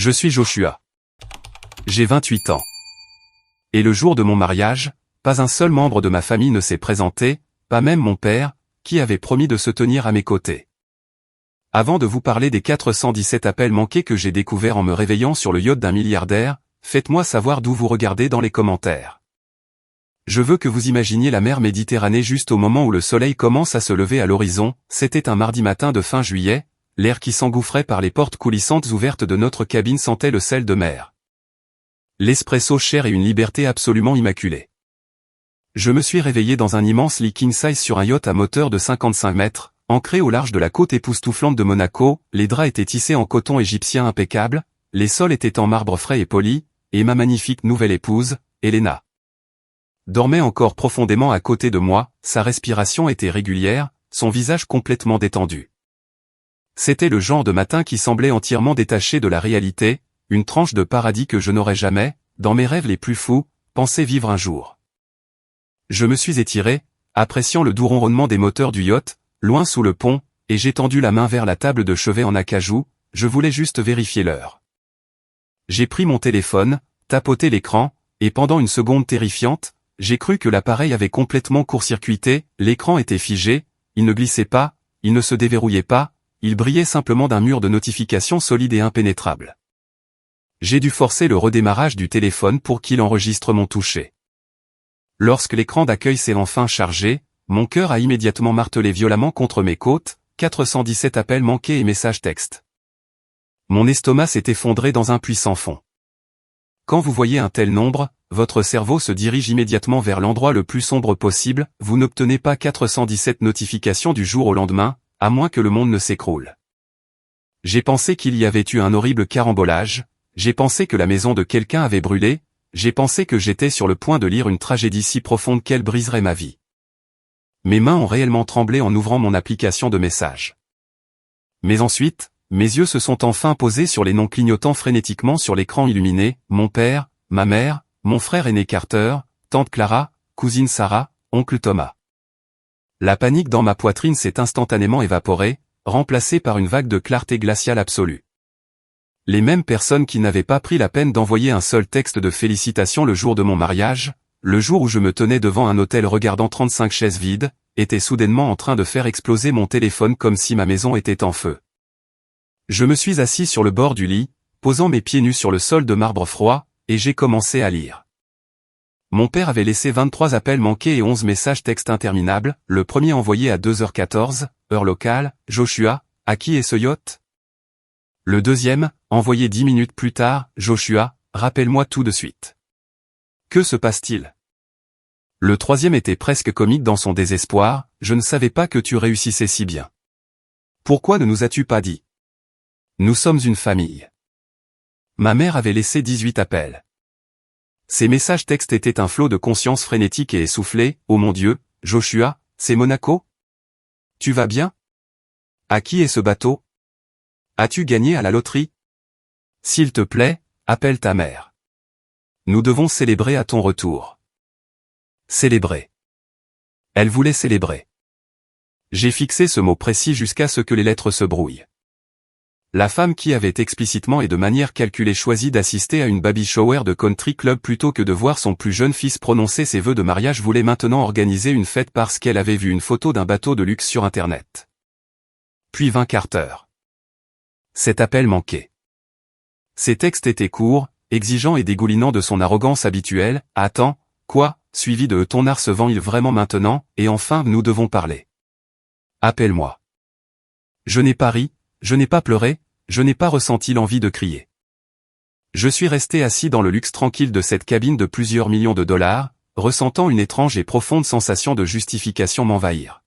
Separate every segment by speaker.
Speaker 1: Je suis Joshua. J'ai 28 ans. Et le jour de mon mariage, pas un seul membre de ma famille ne s'est présenté, pas même mon père, qui avait promis de se tenir à mes côtés. Avant de vous parler des 417 appels manqués que j'ai découverts en me réveillant sur le yacht d'un milliardaire, faites-moi savoir d'où vous regardez dans les commentaires. Je veux que vous imaginiez la mer Méditerranée juste au moment où le soleil commence à se lever à l'horizon. C'était un mardi matin de fin juillet, l'air qui s'engouffrait par les portes coulissantes ouvertes de notre cabine sentait le sel de mer. L'espresso cher et une liberté absolument immaculée. Je me suis réveillé dans un immense lit king size sur un yacht à moteur de 55 mètres, ancré au large de la côte époustouflante de Monaco. Les draps étaient tissés en coton égyptien impeccable, les sols étaient en marbre frais et poli, et ma magnifique nouvelle épouse, Elena, dormait encore profondément à côté de moi. Sa respiration était régulière, son visage complètement détendu. C'était le genre de matin qui semblait entièrement détaché de la réalité, une tranche de paradis que je n'aurais jamais, dans mes rêves les plus fous, pensé vivre un jour. Je me suis étiré, appréciant le doux ronronnement des moteurs du yacht, loin sous le pont, et j'ai tendu la main vers la table de chevet en acajou. Je voulais juste vérifier l'heure. J'ai pris mon téléphone, tapoté l'écran, et pendant une seconde terrifiante, j'ai cru que l'appareil avait complètement court-circuité. L'écran était figé, il ne glissait pas, il ne se déverrouillait pas, il brillait simplement d'un mur de notifications solide et impénétrable. J'ai dû forcer le redémarrage du téléphone pour qu'il enregistre mon toucher. Lorsque l'écran d'accueil s'est enfin chargé, mon cœur a immédiatement martelé violemment contre mes côtes. 417 appels manqués et messages textes. Mon estomac s'est effondré dans un puissant fond. Quand vous voyez un tel nombre, votre cerveau se dirige immédiatement vers l'endroit le plus sombre possible. Vous n'obtenez pas 417 notifications du jour au lendemain, à moins que le monde ne s'écroule. J'ai pensé qu'il y avait eu un horrible carambolage, j'ai pensé que la maison de quelqu'un avait brûlé, j'ai pensé que j'étais sur le point de lire une tragédie si profonde qu'elle briserait ma vie. Mes mains ont réellement tremblé en ouvrant mon application de messages. Mais ensuite, mes yeux se sont enfin posés sur les noms clignotant frénétiquement sur l'écran illuminé: mon père, ma mère, mon frère aîné Carter, tante Clara, cousine Sarah, oncle Thomas. La panique dans ma poitrine s'est instantanément évaporée, remplacée par une vague de clarté glaciale absolue. Les mêmes personnes qui n'avaient pas pris la peine d'envoyer un seul texte de félicitations le jour de mon mariage, le jour où je me tenais devant un hôtel regardant 35 chaises vides, étaient soudainement en train de faire exploser mon téléphone comme si ma maison était en feu. Je me suis assis sur le bord du lit, posant mes pieds nus sur le sol de marbre froid, et j'ai commencé à lire. Mon père avait laissé 23 appels manqués et 11 messages textes interminables. Le premier envoyé à 2h14, heure locale: Joshua, à qui est ce yacht? Le deuxième, envoyé 10 minutes plus tard: Joshua, rappelle-moi tout de suite. Que se passe-t-il? Le troisième était presque comique dans son désespoir: je ne savais pas que tu réussissais si bien. Pourquoi ne nous as-tu pas dit? Nous sommes une famille. Ma mère avait laissé 18 appels. Ces messages textes étaient un flot de conscience frénétique et essoufflé: oh mon Dieu, Joshua, c'est Monaco? Tu vas bien? À qui est ce bateau? As-tu gagné à la loterie? S'il te plaît, appelle ta mère. Nous devons célébrer à ton retour. Célébrer. Elle voulait célébrer. J'ai fixé ce mot précis jusqu'à ce que les lettres se brouillent. La femme qui avait explicitement et de manière calculée choisi d'assister à une baby shower de country club plutôt que de voir son plus jeune fils prononcer ses vœux de mariage voulait maintenant organiser une fête parce qu'elle avait vu une photo d'un bateau de luxe sur Internet. Puis vint Carter. Cet appel manqué. Ses textes étaient courts, exigeants et dégoulinants de son arrogance habituelle: attends, quoi, suivi de ton art se vend-il vraiment maintenant, et enfin nous devons parler. Appelle-moi. Je n'ai pas ri, je n'ai pas pleuré, je n'ai pas ressenti l'envie de crier. Je suis resté assis dans le luxe tranquille de cette cabine de plusieurs millions de dollars, ressentant une étrange et profonde sensation de justification m'envahir.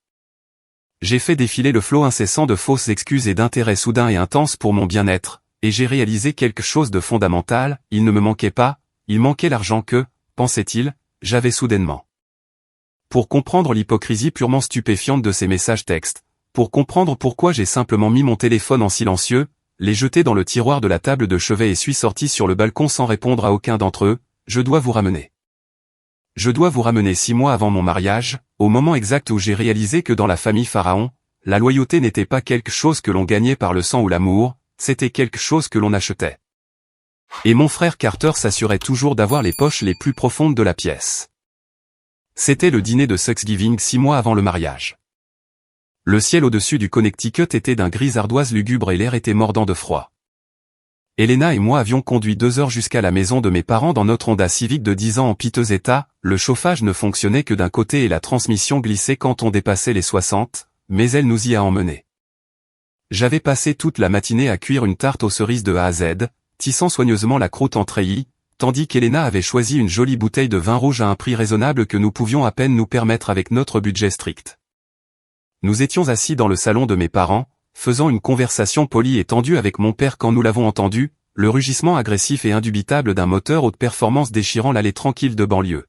Speaker 1: J'ai fait défiler le flot incessant de fausses excuses et d'intérêts soudains et intenses pour mon bien-être, et j'ai réalisé quelque chose de fondamental: il ne me manquait pas, il manquait l'argent que, pensait-il, j'avais soudainement. Pour comprendre l'hypocrisie purement stupéfiante de ces messages textes, pour comprendre pourquoi j'ai simplement mis mon téléphone en silencieux, les jeté dans le tiroir de la table de chevet et suis sorti sur le balcon sans répondre à aucun d'entre eux, je dois vous ramener. Je dois vous ramener 6 mois avant mon mariage, au moment exact où j'ai réalisé que dans la famille Pharaon, la loyauté n'était pas quelque chose que l'on gagnait par le sang ou l'amour, c'était quelque chose que l'on achetait. Et mon frère Carter s'assurait toujours d'avoir les poches les plus profondes de la pièce. C'était le dîner de Thanksgiving 6 mois avant le mariage. Le ciel au-dessus du Connecticut était d'un gris ardoise lugubre et l'air était mordant de froid. Elena et moi avions conduit 2 heures jusqu'à la maison de mes parents dans notre Honda Civic de 10 ans en piteux état, le chauffage ne fonctionnait que d'un côté et la transmission glissait quand on dépassait les 60, mais elle nous y a emmenés. J'avais passé toute la matinée à cuire une tarte aux cerises de A à Z, tissant soigneusement la croûte en treillis, tandis qu'Elena avait choisi une jolie bouteille de vin rouge à un prix raisonnable que nous pouvions à peine nous permettre avec notre budget strict. Nous étions assis dans le salon de mes parents, faisant une conversation polie et tendue avec mon père quand nous l'avons entendu, le rugissement agressif et indubitable d'un moteur haute performance déchirant l'allée tranquille de banlieue.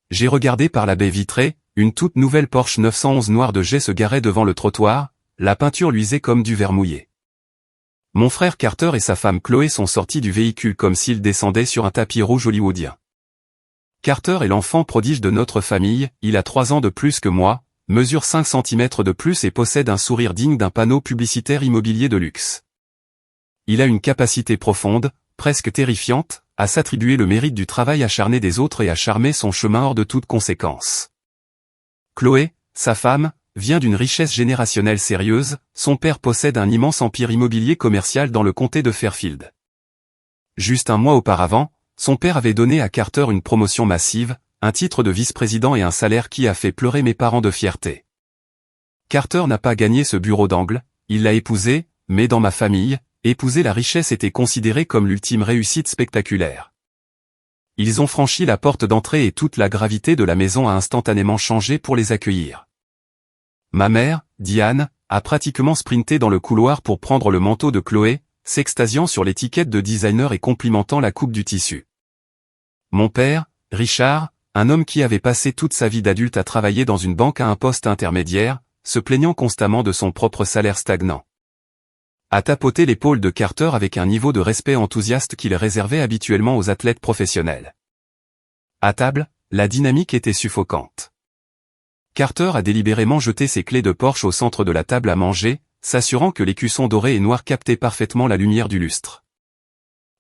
Speaker 1: J'ai regardé par la baie vitrée, une toute nouvelle Porsche 911 noire de jet se garait devant le trottoir, la peinture luisait comme du verre mouillé. Mon frère Carter et sa femme Chloé sont sortis du véhicule comme s'ils descendaient sur un tapis rouge hollywoodien. Carter est l'enfant prodige de notre famille, il a 3 ans de plus que moi, mesure 5 cm de plus et possède un sourire digne d'un panneau publicitaire immobilier de luxe. Il a une capacité profonde, presque terrifiante, à s'attribuer le mérite du travail acharné des autres et à charmer son chemin hors de toute conséquence. Chloé, sa femme, vient d'une richesse générationnelle sérieuse, son père possède un immense empire immobilier commercial dans le comté de Fairfield. Juste un mois auparavant, son père avait donné à Carter une promotion massive, un titre de vice-président et un salaire qui a fait pleurer mes parents de fierté. Carter n'a pas gagné ce bureau d'angle, il l'a épousé, mais dans ma famille, épouser la richesse était considéré comme l'ultime réussite spectaculaire. Ils ont franchi la porte d'entrée et toute la gravité de la maison a instantanément changé pour les accueillir. Ma mère, Diane, a pratiquement sprinté dans le couloir pour prendre le manteau de Chloé, s'extasiant sur l'étiquette de designer et complimentant la coupe du tissu. Mon père, Richard, un homme qui avait passé toute sa vie d'adulte à travailler dans une banque à un poste intermédiaire, se plaignant constamment de son propre salaire stagnant, a tapoté l'épaule de Carter avec un niveau de respect enthousiaste qu'il réservait habituellement aux athlètes professionnels. À table, la dynamique était suffocante. Carter a délibérément jeté ses clés de Porsche au centre de la table à manger, s'assurant que l'écusson doré et noir captait parfaitement la lumière du lustre.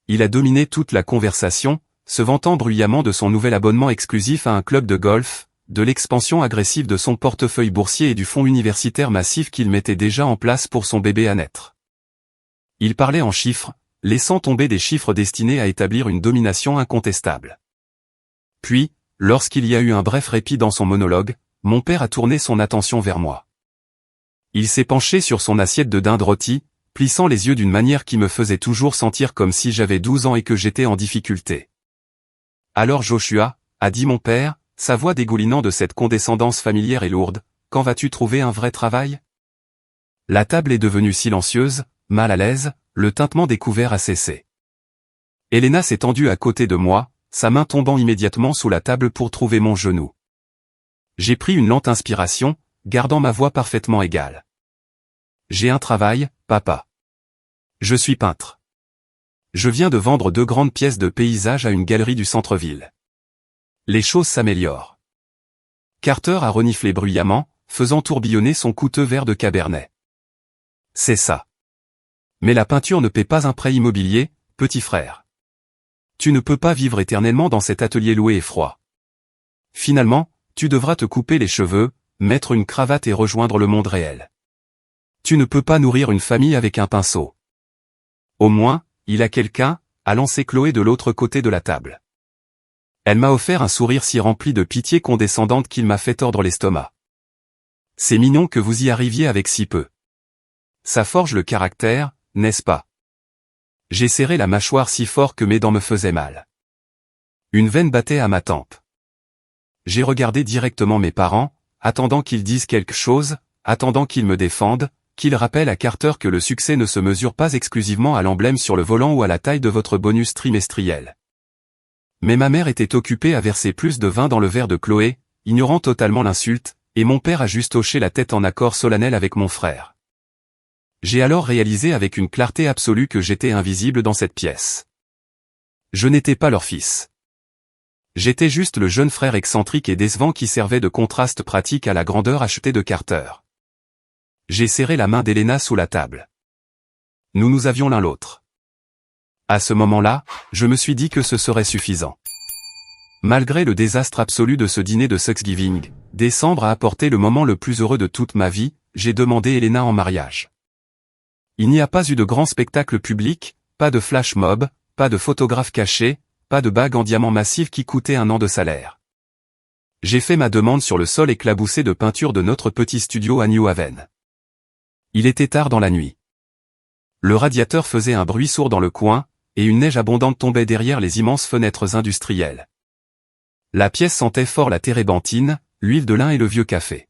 Speaker 1: Il a dominé toute la conversation, se vantant bruyamment de son nouvel abonnement exclusif à un club de golf, de l'expansion agressive de son portefeuille boursier et du fonds universitaire massif qu'il mettait déjà en place pour son bébé à naître. Il parlait en chiffres, laissant tomber des chiffres destinés à établir une domination incontestable. Puis, lorsqu'il y a eu un bref répit dans son monologue, mon père a tourné son attention vers moi. Il s'est penché sur son assiette de dinde rôtie, plissant les yeux d'une manière qui me faisait toujours sentir comme si j'avais 12 ans et que j'étais en difficulté. « Alors Joshua, a dit mon père, sa voix dégoulinant de cette condescendance familière et lourde, quand vas-tu trouver un vrai travail ?» La table est devenue silencieuse, mal à l'aise, le tintement des couverts a cessé. Elena s'est tendue à côté de moi, sa main tombant immédiatement sous la table pour trouver mon genou. J'ai pris une lente inspiration, gardant ma voix parfaitement égale. J'ai un travail, papa. Je suis peintre. Je viens de vendre 2 grandes pièces de paysage à une galerie du centre-ville. Les choses s'améliorent. Carter a reniflé bruyamment, faisant tourbillonner son coûteux verre de cabernet. C'est ça. Mais la peinture ne paie pas un prêt immobilier, petit frère. Tu ne peux pas vivre éternellement dans cet atelier loué et froid. Finalement, tu devras te couper les cheveux, mettre une cravate et rejoindre le monde réel. Tu ne peux pas nourrir une famille avec un pinceau. Au moins, il a quelqu'un, a lancé Chloé de l'autre côté de la table. Elle m'a offert un sourire si rempli de pitié condescendante qu'il m'a fait tordre l'estomac. C'est mignon que vous y arriviez avec si peu. Ça forge le caractère, n'est-ce pas? J'ai serré la mâchoire si fort que mes dents me faisaient mal. Une veine battait à ma tempe. J'ai regardé directement mes parents, attendant qu'ils disent quelque chose, attendant qu'ils me défendent, qu'ils rappellent à Carter que le succès ne se mesure pas exclusivement à l'emblème sur le volant ou à la taille de votre bonus trimestriel. Mais ma mère était occupée à verser plus de vin dans le verre de Chloé, ignorant totalement l'insulte, et mon père a juste hoché la tête en accord solennel avec mon frère. J'ai alors réalisé avec une clarté absolue que j'étais invisible dans cette pièce. Je n'étais pas leur fils. J'étais juste le jeune frère excentrique et décevant qui servait de contraste pratique à la grandeur achetée de Carter. J'ai serré la main d'Elena sous la table. Nous avions l'un l'autre. À ce moment-là, je me suis dit que ce serait suffisant. Malgré le désastre absolu de ce dîner de Thanksgiving, décembre a apporté le moment le plus heureux de toute ma vie, j'ai demandé Elena en mariage. Il n'y a pas eu de grand spectacle public, pas de flash mob, pas de photographe caché, pas de bague en diamant massif qui coûtait un an de salaire. J'ai fait ma demande sur le sol éclaboussé de peinture de notre petit studio à New Haven. Il était tard dans la nuit. Le radiateur faisait un bruit sourd dans le coin, et une neige abondante tombait derrière les immenses fenêtres industrielles. La pièce sentait fort la térébenthine, l'huile de lin et le vieux café.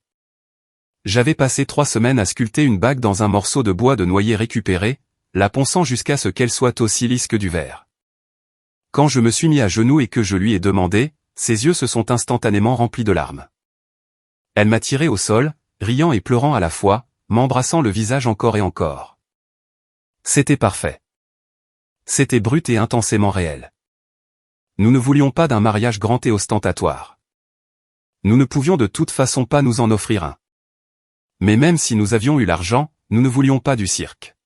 Speaker 1: J'avais passé 3 semaines à sculpter une bague dans un morceau de bois de noyer récupéré, la ponçant jusqu'à ce qu'elle soit aussi lisse que du verre. Quand je me suis mis à genoux et que je lui ai demandé, ses yeux se sont instantanément remplis de larmes. Elle m'a tiré au sol, riant et pleurant à la fois, m'embrassant le visage encore et encore. C'était parfait. C'était brut et intensément réel. Nous ne voulions pas d'un mariage grand et ostentatoire. Nous ne pouvions de toute façon pas nous en offrir un. Mais même si nous avions eu l'argent, nous ne voulions pas du cirque.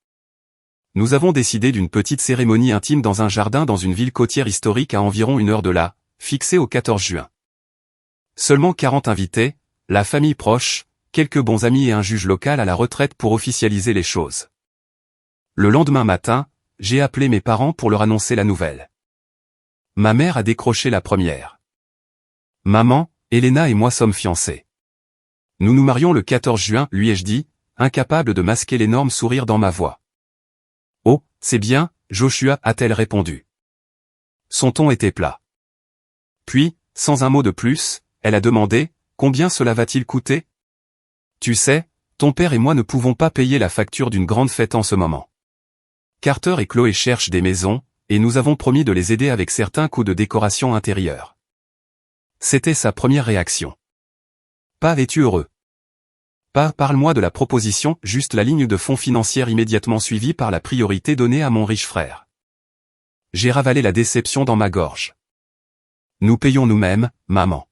Speaker 1: Nous avons décidé d'une petite cérémonie intime dans un jardin dans une ville côtière historique à environ 1 heure de là, fixée au 14 juin. Seulement 40 invités, la famille proche, quelques bons amis et un juge local à la retraite pour officialiser les choses. Le lendemain matin, j'ai appelé mes parents pour leur annoncer la nouvelle. Ma mère a décroché la première. Maman, Elena et moi sommes fiancés. Nous nous marions le 14 juin, lui ai-je dit, incapable de masquer l'énorme sourire dans ma voix. Oh, c'est bien, Joshua, a-t-elle répondu. Son ton était plat. Puis, sans un mot de plus, elle a demandé, combien cela va-t-il coûter? Tu sais, ton père et moi ne pouvons pas payer la facture d'une grande fête en ce moment. Carter et Chloé cherchent des maisons, et nous avons promis de les aider avec certains coups de décoration intérieure. C'était sa première réaction. Pas es-tu heureux? Pas parle-moi de la proposition, juste la ligne de fonds financière immédiatement suivie par la priorité donnée à mon riche frère. J'ai ravalé la déception dans ma gorge. Nous payons nous-mêmes, maman.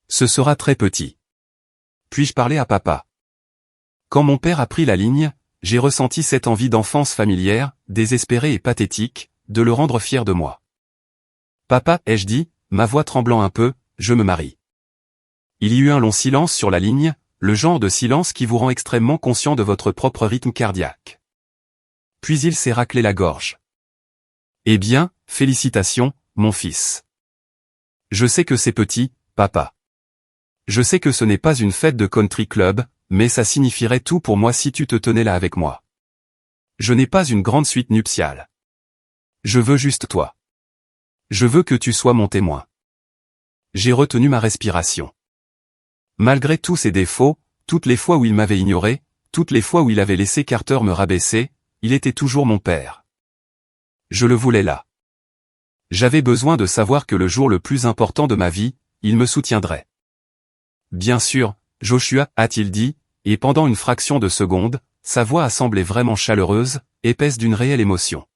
Speaker 1: Ce sera très petit. Puis-je parler à papa? Quand mon père a pris la ligne, j'ai ressenti cette envie d'enfance familière, désespérée et pathétique, de le rendre fier de moi. Papa, ai-je dit, ma voix tremblant un peu, je me marie. Il y eut un long silence sur la ligne, le genre de silence qui vous rend extrêmement conscient de votre propre rythme cardiaque. Puis il s'est raclé la gorge. Eh bien, félicitations, mon fils. Je sais que c'est petit, papa. Je sais que ce n'est pas une fête de country club, mais ça signifierait tout pour moi si tu te tenais là avec moi. Je n'ai pas une grande suite nuptiale. Je veux juste toi. Je veux que tu sois mon témoin. J'ai retenu ma respiration. Malgré tous ses défauts, toutes les fois où il m'avait ignoré, toutes les fois où il avait laissé Carter me rabaisser, il était toujours mon père. Je le voulais là. J'avais besoin de savoir que le jour le plus important de ma vie, il me soutiendrait. Bien sûr, Joshua, a-t-il dit, et pendant une fraction de seconde, sa voix a semblé vraiment chaleureuse, épaisse d'une réelle émotion.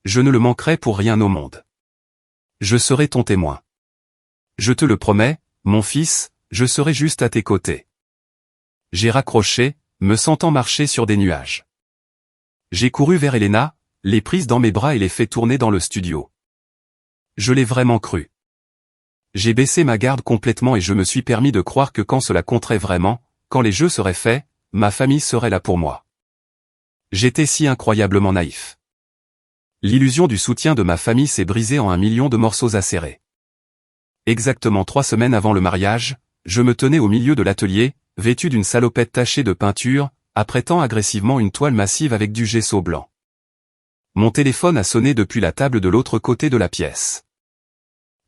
Speaker 1: Je ne le manquerai pour rien au monde. Je serai ton témoin. Je te le promets, mon fils, je serai juste à tes côtés. J'ai raccroché, me sentant marcher sur des nuages. J'ai couru vers Elena, les prise dans mes bras et les fait tourner dans le studio. Je l'ai vraiment cru. J'ai baissé ma garde complètement et je me suis permis de croire que quand cela compterait vraiment, quand les jeux seraient faits, ma famille serait là pour moi. J'étais si incroyablement naïf. L'illusion du soutien de ma famille s'est brisée en 1 million de morceaux acérés. Exactement 3 semaines avant le mariage, je me tenais au milieu de l'atelier, vêtu d'une salopette tachée de peinture, apprêtant agressivement une toile massive avec du gesso blanc. Mon téléphone a sonné depuis la table de l'autre côté de la pièce.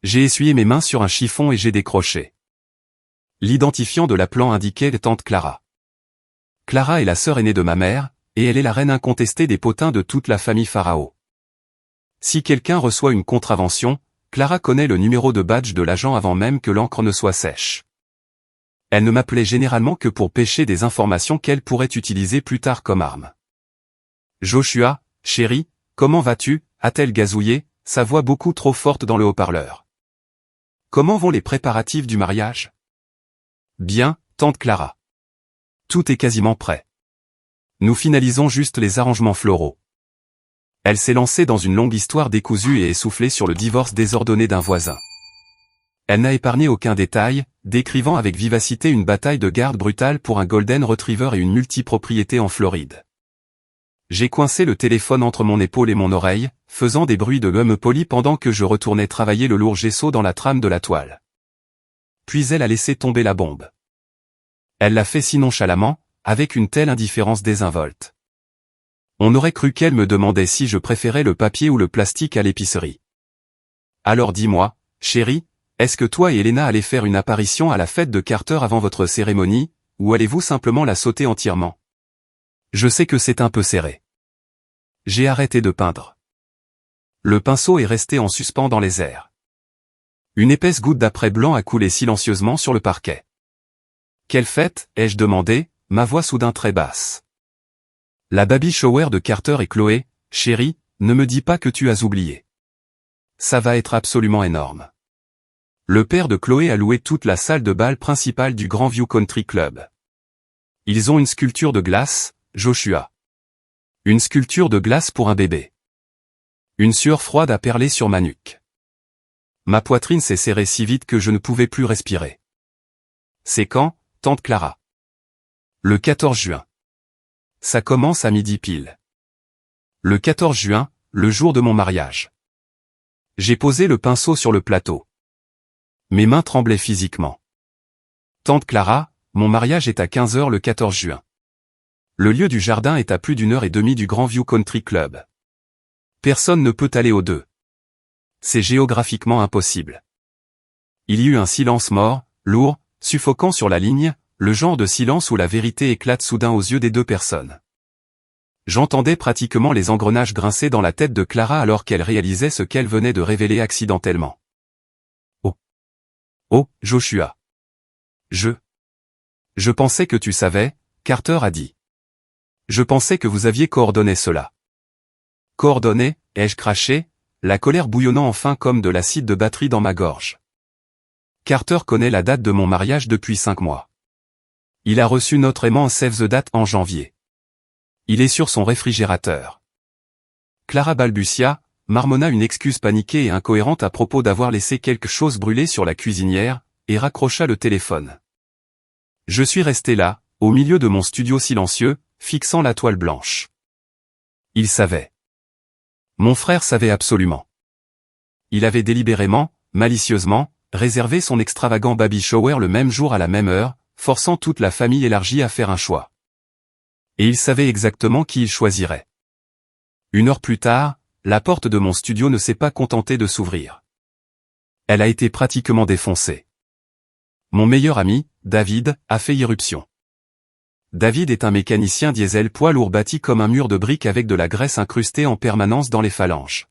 Speaker 1: J'ai essuyé mes mains sur un chiffon et j'ai décroché. L'identifiant de l'appelant indiquait tante Clara. Clara est la sœur aînée de ma mère, et elle est la reine incontestée des potins de toute la famille Pharaon. Si quelqu'un reçoit une contravention, Clara connaît le numéro de badge de l'agent avant même que l'encre ne soit sèche. Elle ne m'appelait généralement que pour pêcher des informations qu'elle pourrait utiliser plus tard comme arme. Joshua, chéri, comment vas-tu, a-t-elle gazouillé, sa voix beaucoup trop forte dans le haut-parleur. Comment vont les préparatifs du mariage? Bien, tante Clara. Tout est quasiment prêt. Nous finalisons juste les arrangements floraux. Elle s'est lancée dans une longue histoire décousue et essoufflée sur le divorce désordonné d'un voisin. Elle n'a épargné aucun détail, décrivant avec vivacité une bataille de garde brutale pour un Golden Retriever et une multipropriété en Floride. J'ai coincé le téléphone entre mon épaule et mon oreille, faisant des bruits de gomme polie pendant que je retournais travailler le lourd gesso dans la trame de la toile. Puis elle a laissé tomber la bombe. Elle l'a fait si nonchalamment, avec une telle indifférence désinvolte. On aurait cru qu'elle me demandait si je préférais le papier ou le plastique à l'épicerie. Alors dis-moi, chérie, est-ce que toi et Elena allez faire une apparition à la fête de Carter avant votre cérémonie, ou allez-vous simplement la sauter entièrement? Je sais que c'est un peu serré. J'ai arrêté de peindre. Le pinceau est resté en suspens dans les airs. Une épaisse goutte d'après blanc a coulé silencieusement sur le parquet. Quelle fête, ai-je demandé, ma voix soudain très basse. La baby shower de Carter et Chloé, chérie, ne me dis pas que tu as oublié. Ça va être absolument énorme. Le père de Chloé a loué toute la salle de bal principale du Grand View Country Club. Ils ont une sculpture de glace, Joshua. Une sculpture de glace pour un bébé. Une sueur froide a perlé sur ma nuque. Ma poitrine s'est serrée si vite que je ne pouvais plus respirer. C'est quand, tante Clara? Le 14 juin. Ça commence à midi pile. Le 14 juin, le jour de mon mariage. J'ai posé le pinceau sur le plateau. Mes mains tremblaient physiquement. Tante Clara, mon mariage est à 15h le 14 juin. Le lieu du jardin est à plus d'1h30 du Grand View Country Club. Personne ne peut aller aux deux. C'est géographiquement impossible. Il y eut un silence mort, lourd, suffocant sur la ligne, le genre de silence où la vérité éclate soudain aux yeux des deux personnes. J'entendais pratiquement les engrenages grincer dans la tête de Clara alors qu'elle réalisait ce qu'elle venait de révéler accidentellement. Oh, Joshua. Je pensais que tu savais, Carter a dit. Je pensais que vous aviez coordonné cela. Coordonné, ai-je craché, la colère bouillonnant enfin comme de l'acide de batterie dans ma gorge. Carter connaît la date de mon mariage depuis 5 mois. Il a reçu notre aimant Save the Date en janvier. Il est sur son réfrigérateur. Clara balbutia, marmonna une excuse paniquée et incohérente à propos d'avoir laissé quelque chose brûler sur la cuisinière, et raccrocha le téléphone. Je suis resté là, au milieu de mon studio silencieux, fixant la toile blanche. Il savait. Mon frère savait absolument. Il avait délibérément, malicieusement, réservé son extravagant baby shower le même jour à la même heure, forçant toute la famille élargie à faire un choix. Et il savait exactement qui il choisirait. 1 heure plus tard, la porte de mon studio ne s'est pas contentée de s'ouvrir. Elle a été pratiquement défoncée. Mon meilleur ami, David, a fait irruption. David est un mécanicien diesel poids lourd bâti comme un mur de briques avec de la graisse incrustée en permanence dans les phalanges.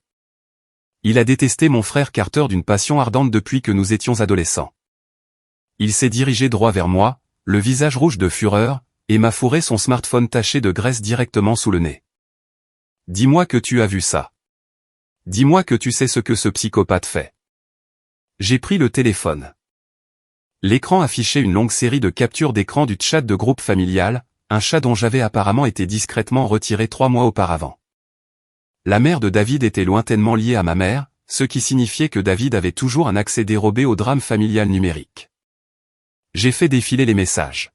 Speaker 1: Il a détesté mon frère Carter d'une passion ardente depuis que nous étions adolescents. Il s'est dirigé droit vers moi, le visage rouge de fureur, et m'a fourré son smartphone taché de graisse directement sous le nez. Dis-moi que tu as vu ça. Dis-moi que tu sais ce que ce psychopathe fait. J'ai pris le téléphone. L'écran affichait une longue série de captures d'écran du chat de groupe familial, un chat dont j'avais apparemment été discrètement retiré 3 mois auparavant. La mère de David était lointainement liée à ma mère, ce qui signifiait que David avait toujours un accès dérobé au drame familial numérique. J'ai fait défiler les messages.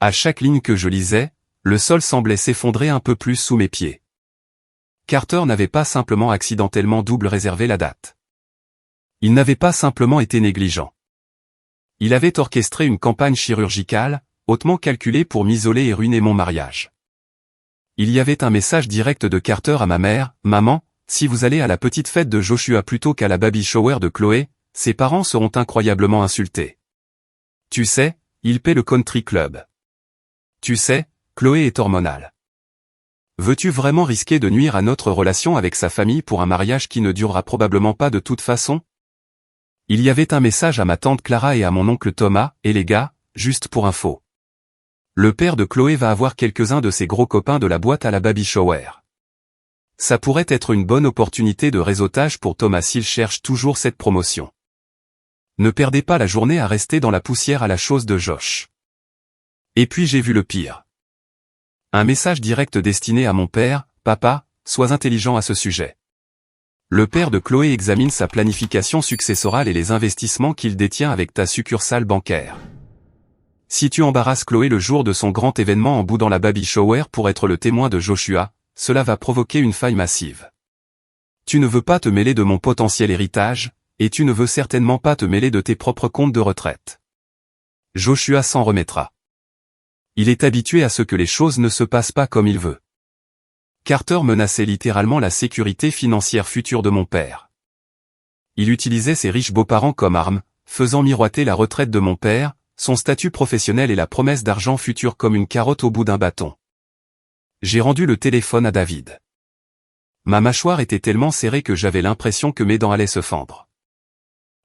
Speaker 1: À chaque ligne que je lisais, le sol semblait s'effondrer un peu plus sous mes pieds. Carter n'avait pas simplement accidentellement double réservé la date. Il n'avait pas simplement été négligent. Il avait orchestré une campagne chirurgicale, hautement calculée pour m'isoler et ruiner mon mariage. Il y avait un message direct de Carter à ma mère, « Maman, si vous allez à la petite fête de Joshua plutôt qu'à la baby shower de Chloé, ses parents seront incroyablement insultés. Tu sais, il paie le country club. Tu sais, Chloé est hormonale. Veux-tu vraiment risquer de nuire à notre relation avec sa famille pour un mariage qui ne durera probablement pas de toute façon ? » Il y avait un message à ma tante Clara et à mon oncle Thomas, et les gars, juste pour info. Le père de Chloé va avoir quelques-uns de ses gros copains de la boîte à la baby shower. Ça pourrait être une bonne opportunité de réseautage pour Thomas s'il cherche toujours cette promotion. Ne perdez pas la journée à rester dans la poussière à la chose de Josh. Et puis j'ai vu le pire. Un message direct destiné à mon père, « Papa, sois intelligent à ce sujet. Le père de Chloé examine sa planification successorale et les investissements qu'il détient avec ta succursale bancaire. Si tu embarrasses Chloé le jour de son grand événement en boudant la baby shower pour être le témoin de Joshua, cela va provoquer une faille massive. Tu ne veux pas te mêler de mon potentiel héritage, et tu ne veux certainement pas te mêler de tes propres comptes de retraite. Joshua s'en remettra. Il est habitué à ce que les choses ne se passent pas comme il veut. Carter menaçait littéralement la sécurité financière future de mon père. Il utilisait ses riches beaux-parents comme armes, faisant miroiter la retraite de mon père, son statut professionnel et la promesse d'argent futur comme une carotte au bout d'un bâton. J'ai rendu le téléphone à David. Ma mâchoire était tellement serrée que j'avais l'impression que mes dents allaient se fendre.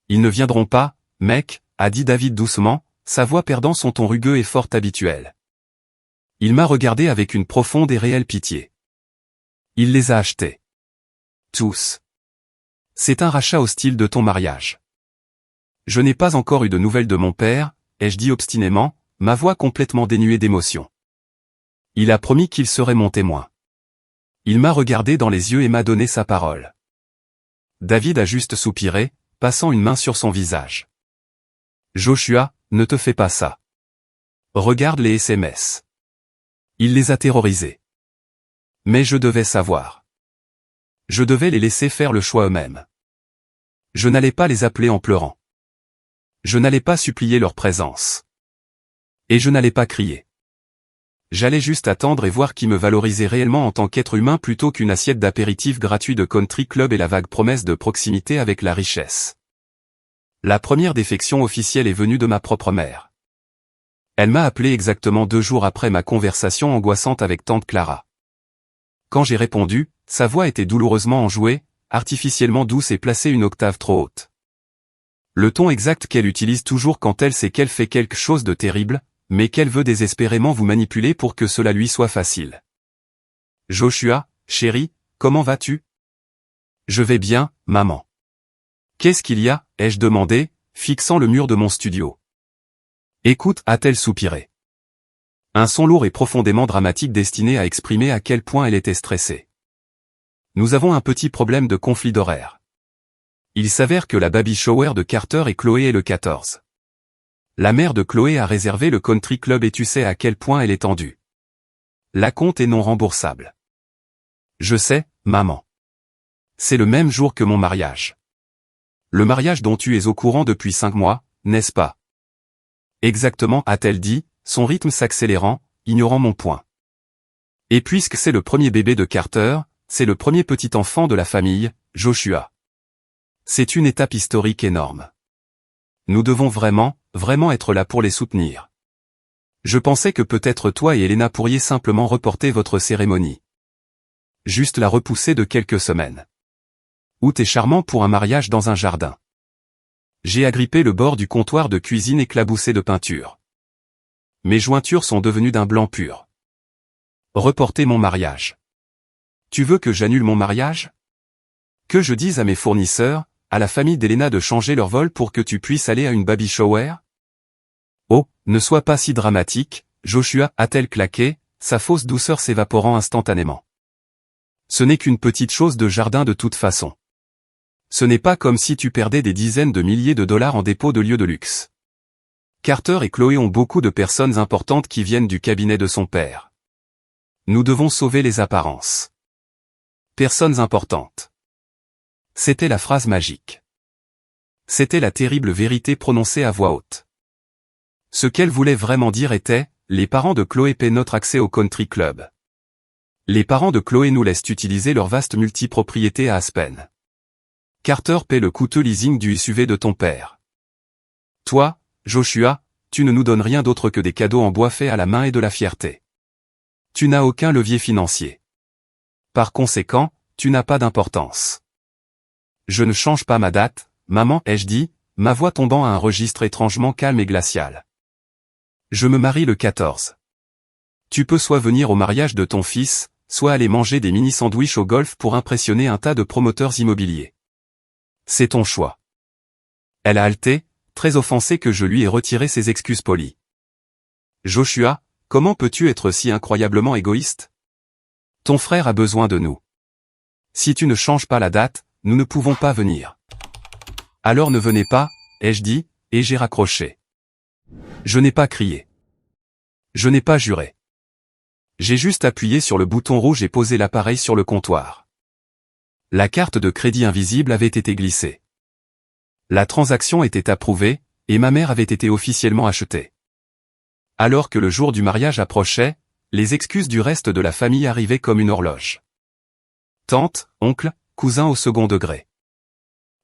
Speaker 1: Ils ne viendront pas, mec, a dit David doucement, sa voix perdant son ton rugueux et fort habituel. Il m'a regardé avec une profonde et réelle pitié. Il les a achetés. Tous. C'est un rachat hostile de ton mariage. Je n'ai pas encore eu de nouvelles de mon père, ai-je dit obstinément, ma voix complètement dénuée d'émotion. Il a promis qu'il serait mon témoin. Il m'a regardé dans les yeux et m'a donné sa parole. David a juste soupiré, passant une main sur son visage. Joshua, ne te fais pas ça. Regarde les SMS. Il les a terrorisés. Mais je devais savoir. Je devais les laisser faire le choix eux-mêmes. Je n'allais pas les appeler en pleurant. Je n'allais pas supplier leur présence. Et je n'allais pas crier. J'allais juste attendre et voir qui me valorisait réellement en tant qu'être humain plutôt qu'une assiette d'apéritif gratuit de country club et la vague promesse de proximité avec la richesse. La première défection officielle est venue de ma propre mère. Elle m'a appelé exactement 2 jours après ma conversation angoissante avec tante Clara. Quand j'ai répondu, sa voix était douloureusement enjouée, artificiellement douce et placée une octave trop haute. Le ton exact qu'elle utilise toujours quand elle sait qu'elle fait quelque chose de terrible, mais qu'elle veut désespérément vous manipuler pour que cela lui soit facile. Joshua, chéri, comment vas-tu? Je vais bien, maman. Qu'est-ce qu'il y a, ai-je demandé, fixant le mur de mon studio. Écoute, a-t-elle soupiré. Un son lourd et profondément dramatique destiné à exprimer à quel point elle était stressée. Nous avons un petit problème de conflit d'horaire. Il s'avère que la baby shower de Carter et Chloé est le 14. La mère de Chloé a réservé le country club et tu sais à quel point elle est tendue. La compte est non remboursable. Je sais, maman. C'est le même jour que mon mariage. Le mariage dont tu es au courant depuis 5 mois, n'est-ce pas? Exactement, a-t-elle dit, son rythme s'accélérant, ignorant mon point. Et puisque c'est le premier bébé de Carter, c'est le premier petit enfant de la famille, Joshua. C'est une étape historique énorme. Nous devons vraiment être là pour les soutenir. Je pensais que peut-être toi et Elena pourriez simplement reporter votre cérémonie. Juste la repousser de quelques semaines. Août est charmant pour un mariage dans un jardin. J'ai agrippé le bord du comptoir de cuisine éclaboussé de peinture. Mes jointures sont devenues d'un blanc pur. Reporter mon mariage. Tu veux que j'annule mon mariage? Que je dise à mes fournisseurs, à la famille d'Elena de changer leur vol pour que tu puisses aller à une baby shower? Oh, ne sois pas si dramatique, Joshua, a-t-elle claqué, sa fausse douceur s'évaporant instantanément. Ce n'est qu'une petite chose de jardin de toute façon. Ce n'est pas comme si tu perdais des dizaines de milliers de dollars en dépôt de lieux de luxe. Carter et Chloé ont beaucoup de personnes importantes qui viennent du cabinet de son père. Nous devons sauver les apparences. Personnes importantes. C'était la phrase magique. C'était la terrible vérité prononcée à voix haute. Ce qu'elle voulait vraiment dire était, les parents de Chloé paient notre accès au country club. Les parents de Chloé nous laissent utiliser leur vaste multipropriété à Aspen. Carter paie le coûteux leasing du SUV de ton père. Toi, Joshua, tu ne nous donnes rien d'autre que des cadeaux en bois faits à la main et de la fierté. Tu n'as aucun levier financier. Par conséquent, tu n'as pas d'importance. Je ne change pas ma date, maman, ai-je dit, ma voix tombant à un registre étrangement calme et glacial. Je me marie le 14. Tu peux soit venir au mariage de ton fils, soit aller manger des mini-sandwichs au golf pour impressionner un tas de promoteurs immobiliers. C'est ton choix. Elle a haleté, très offensée que je lui ai retiré ses excuses polies. Joshua, comment peux-tu être si incroyablement égoïste? Ton frère a besoin de nous. Si tu ne changes pas la date, nous ne pouvons pas venir. Alors ne venez pas, ai-je dit, et j'ai raccroché. Je n'ai pas crié. Je n'ai pas juré. J'ai juste appuyé sur le bouton rouge et posé l'appareil sur le comptoir. La carte de crédit invisible avait été glissée. La transaction était approuvée, et ma mère avait été officiellement achetée. Alors que le jour du mariage approchait, les excuses du reste de la famille arrivaient comme une horloge. Tante, oncle, cousin au second degré.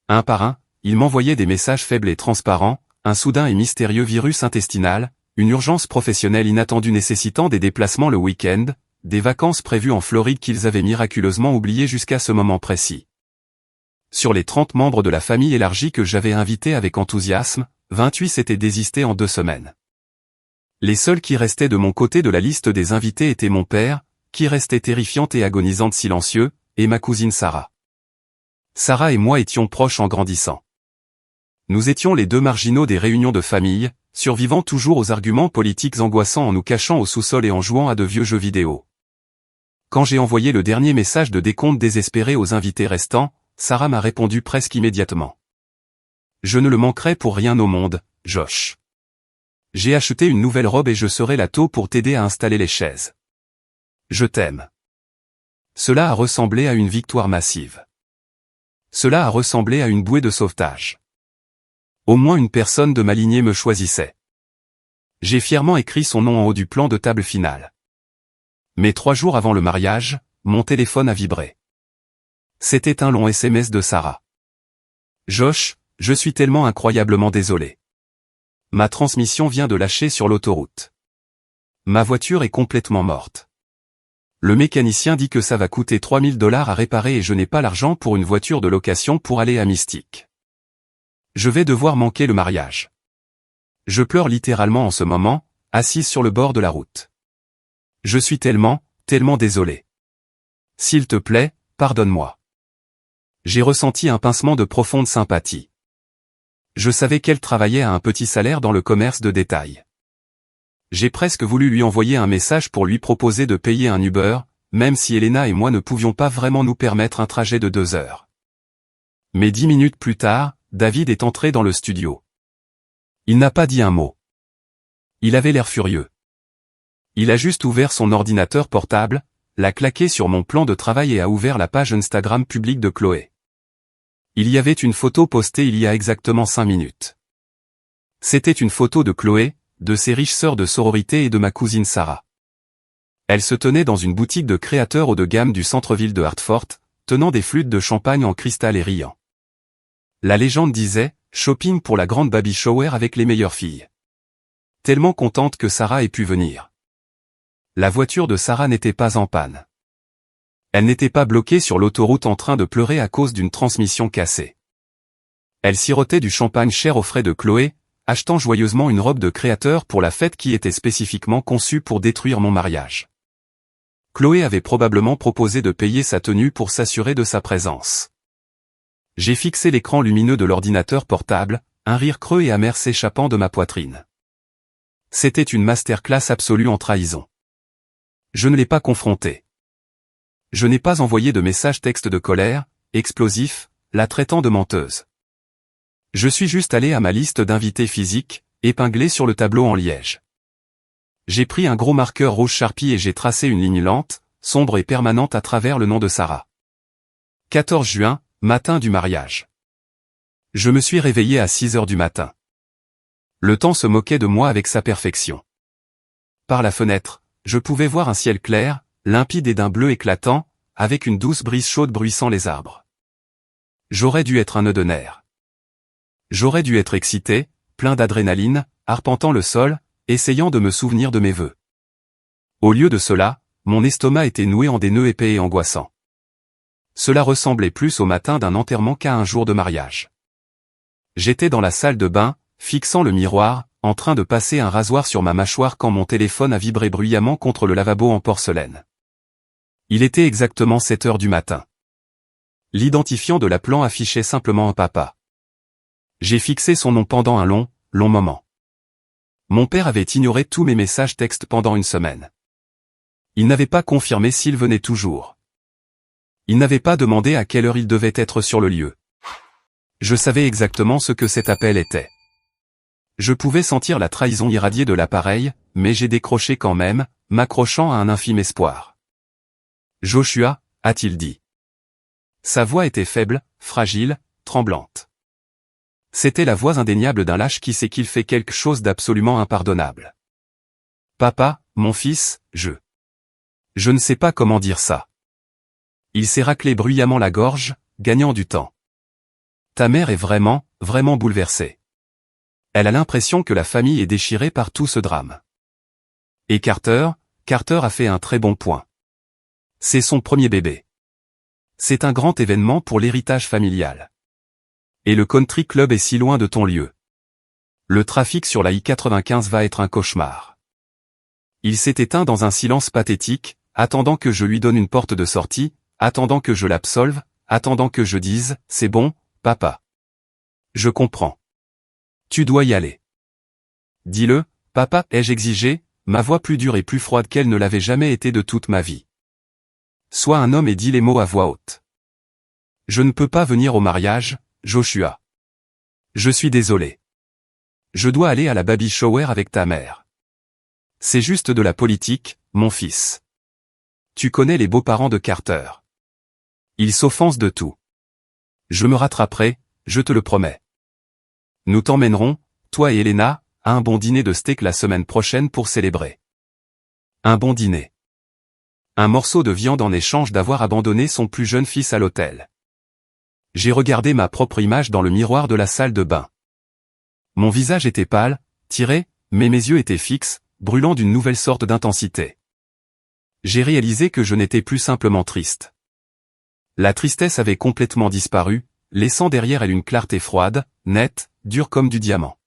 Speaker 1: Un par un, ils m'envoyaient des messages faibles et transparents, un soudain et mystérieux virus intestinal, une urgence professionnelle inattendue nécessitant des déplacements le week-end, des vacances prévues en Floride qu'ils avaient miraculeusement oubliées jusqu'à ce moment précis. Sur les 30 membres de la famille élargie que j'avais invités avec enthousiasme, 28 s'étaient désistés en 2 semaines. Les seuls qui restaient de mon côté de la liste des invités étaient mon père, qui restait terrifiante et agonisante silencieux, et ma cousine Sarah. Sarah et moi étions proches en grandissant. Nous étions les 2 marginaux des réunions de famille, survivant toujours aux arguments politiques angoissants en nous cachant au sous-sol et en jouant à de vieux jeux vidéo. Quand j'ai envoyé le dernier message de décompte désespéré aux invités restants, Sarah m'a répondu presque immédiatement. Je ne le manquerai pour rien au monde, Josh. J'ai acheté une nouvelle robe et je serai là tôt pour t'aider à installer les chaises. Je t'aime. Cela a ressemblé à une victoire massive. Cela a ressemblé à une bouée de sauvetage. Au moins une personne de ma lignée me choisissait. J'ai fièrement écrit son nom en haut du plan de table final. Mais 3 jours avant le mariage, mon téléphone a vibré. C'était un long SMS de Sarah. Josh, je suis tellement incroyablement désolé. Ma transmission vient de lâcher sur l'autoroute. Ma voiture est complètement morte. Le mécanicien dit que ça va coûter $3000 à réparer et je n'ai pas l'argent pour une voiture de location pour aller à Mystique. Je vais devoir manquer le mariage. Je pleure littéralement en ce moment, assise sur le bord de la route. Je suis tellement désolé. S'il te plaît, pardonne-moi. J'ai ressenti un pincement de profonde sympathie. Je savais qu'elle travaillait à un petit salaire dans le commerce de détail. J'ai presque voulu lui envoyer un message pour lui proposer de payer un Uber, même si Elena et moi ne pouvions pas vraiment nous permettre un trajet de 2 heures. Mais 10 minutes plus tard, David est entré dans le studio. Il n'a pas dit un mot. Il avait l'air furieux. Il a juste ouvert son ordinateur portable, l'a claqué sur mon plan de travail et a ouvert la page Instagram publique de Chloé. Il y avait une photo postée il y a exactement 5 minutes. C'était une photo de Chloé, de ses riches sœurs de sororité et de ma cousine Sarah. Elle se tenait dans une boutique de créateurs haut de gamme du centre-ville de Hartford, tenant des flûtes de champagne en cristal et riant. La légende disait « Shopping pour la grande baby shower avec les meilleures filles ». Tellement contente que Sarah ait pu venir. La voiture de Sarah n'était pas en panne. Elle n'était pas bloquée sur l'autoroute en train de pleurer à cause d'une transmission cassée. Elle sirotait du champagne cher aux frais de Chloé, achetant joyeusement une robe de créateur pour la fête qui était spécifiquement conçue pour détruire mon mariage. Chloé avait probablement proposé de payer sa tenue pour s'assurer de sa présence. J'ai fixé l'écran lumineux de l'ordinateur portable, un rire creux et amer s'échappant de ma poitrine. C'était une masterclass absolue en trahison. Je ne l'ai pas confrontée. Je n'ai pas envoyé de message texte de colère, explosif, la traitant de menteuse. Je suis juste allé à ma liste d'invités physiques, épinglée sur le tableau en liège. J'ai pris un gros marqueur rouge Sharpie et j'ai tracé une ligne lente, sombre et permanente à travers le nom de Sarah. 14 juin, matin du mariage. Je me suis réveillé à 6 heures du matin. Le temps se moquait de moi avec sa perfection. Par la fenêtre, je pouvais voir un ciel clair, limpide et d'un bleu éclatant, avec une douce brise chaude bruissant les arbres. J'aurais dû être un nœud de nerfs. J'aurais dû être excité, plein d'adrénaline, arpentant le sol, essayant de me souvenir de mes vœux. Au lieu de cela, mon estomac était noué en des nœuds épais et angoissants. Cela ressemblait plus au matin d'un enterrement qu'à un jour de mariage. J'étais dans la salle de bain, fixant le miroir, en train de passer un rasoir sur ma mâchoire quand mon téléphone a vibré bruyamment contre le lavabo en porcelaine. Il était exactement 7 heures du matin. L'identifiant de l'appelant affichait simplement un papa. J'ai fixé son nom pendant un long moment. Mon père avait ignoré tous mes messages textes pendant une semaine. Il n'avait pas confirmé s'il venait toujours. Il n'avait pas demandé à quelle heure il devait être sur le lieu. Je savais exactement ce que cet appel était. Je pouvais sentir la trahison irradier de l'appareil, mais j'ai décroché quand même, m'accrochant à un infime espoir. « Joshua » a-t-il dit. Sa voix était faible, fragile, tremblante. C'était la voix indéniable d'un lâche qui sait qu'il fait quelque chose d'absolument impardonnable. « Papa, mon fils, je ne sais pas comment dire ça. » Il s'est raclé bruyamment la gorge, gagnant du temps. « Ta mère est vraiment, vraiment bouleversée. Elle a l'impression que la famille est déchirée par tout ce drame. Et Carter a fait un très bon point. C'est son premier bébé. C'est un grand événement pour l'héritage familial. Et le country club est si loin de ton lieu. Le trafic sur la I-95 va être un cauchemar. » Il s'est éteint dans un silence pathétique, attendant que je lui donne une porte de sortie, attendant que je l'absolve, attendant que je dise « C'est bon, papa. Je comprends. Tu dois y aller. » « Dis-le, papa, ai-je exigé, ma voix plus dure et plus froide qu'elle ne l'avait jamais été de toute ma vie. Sois un homme et dis les mots à voix haute. Je ne peux pas venir au mariage, Joshua. Je suis désolé. Je dois aller à la baby shower avec ta mère. C'est juste de la politique, mon fils. Tu connais les beaux-parents de Carter. Ils s'offensent de tout. Je me rattraperai, je te le promets. Nous t'emmènerons, toi et Elena, à un bon dîner de steak la semaine prochaine pour célébrer. Un bon dîner. Un morceau de viande en échange d'avoir abandonné son plus jeune fils à l'hôtel. J'ai regardé ma propre image dans le miroir de la salle de bain. Mon visage était pâle, tiré, mais mes yeux étaient fixes, brûlant d'une nouvelle sorte d'intensité. J'ai réalisé que je n'étais plus simplement triste. La tristesse avait complètement disparu, laissant derrière elle une clarté froide, nette, dure comme du diamant.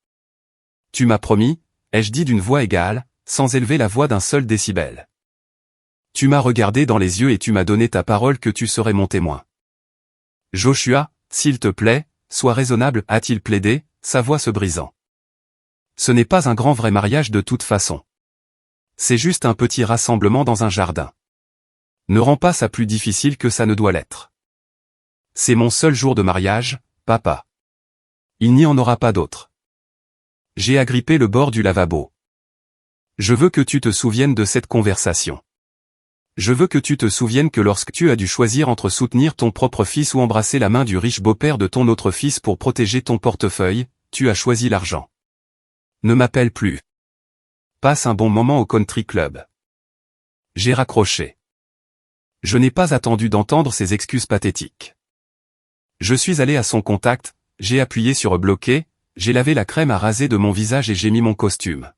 Speaker 1: Tu m'as promis, ai-je dit d'une voix égale, sans élever la voix d'un seul décibel. Tu m'as regardé dans les yeux et tu m'as donné ta parole que tu serais mon témoin. Joshua, s'il te plaît, sois raisonnable, a-t-il plaidé, sa voix se brisant. Ce n'est pas un grand vrai mariage de toute façon. C'est juste un petit rassemblement dans un jardin. Ne rends pas ça plus difficile que ça ne doit l'être. C'est mon seul jour de mariage, papa. Il n'y en aura pas d'autre. J'ai agrippé le bord du lavabo. Je veux que tu te souviennes de cette conversation. Je veux que tu te souviennes que lorsque tu as dû choisir entre soutenir ton propre fils ou embrasser la main du riche beau-père de ton autre fils pour protéger ton portefeuille, tu as choisi l'argent. Ne m'appelle plus. Passe un bon moment au country club. J'ai raccroché. Je n'ai pas attendu d'entendre ces excuses pathétiques. Je suis allé à son contact, j'ai appuyé sur bloquer, j'ai lavé la crème à raser de mon visage et j'ai mis mon costume.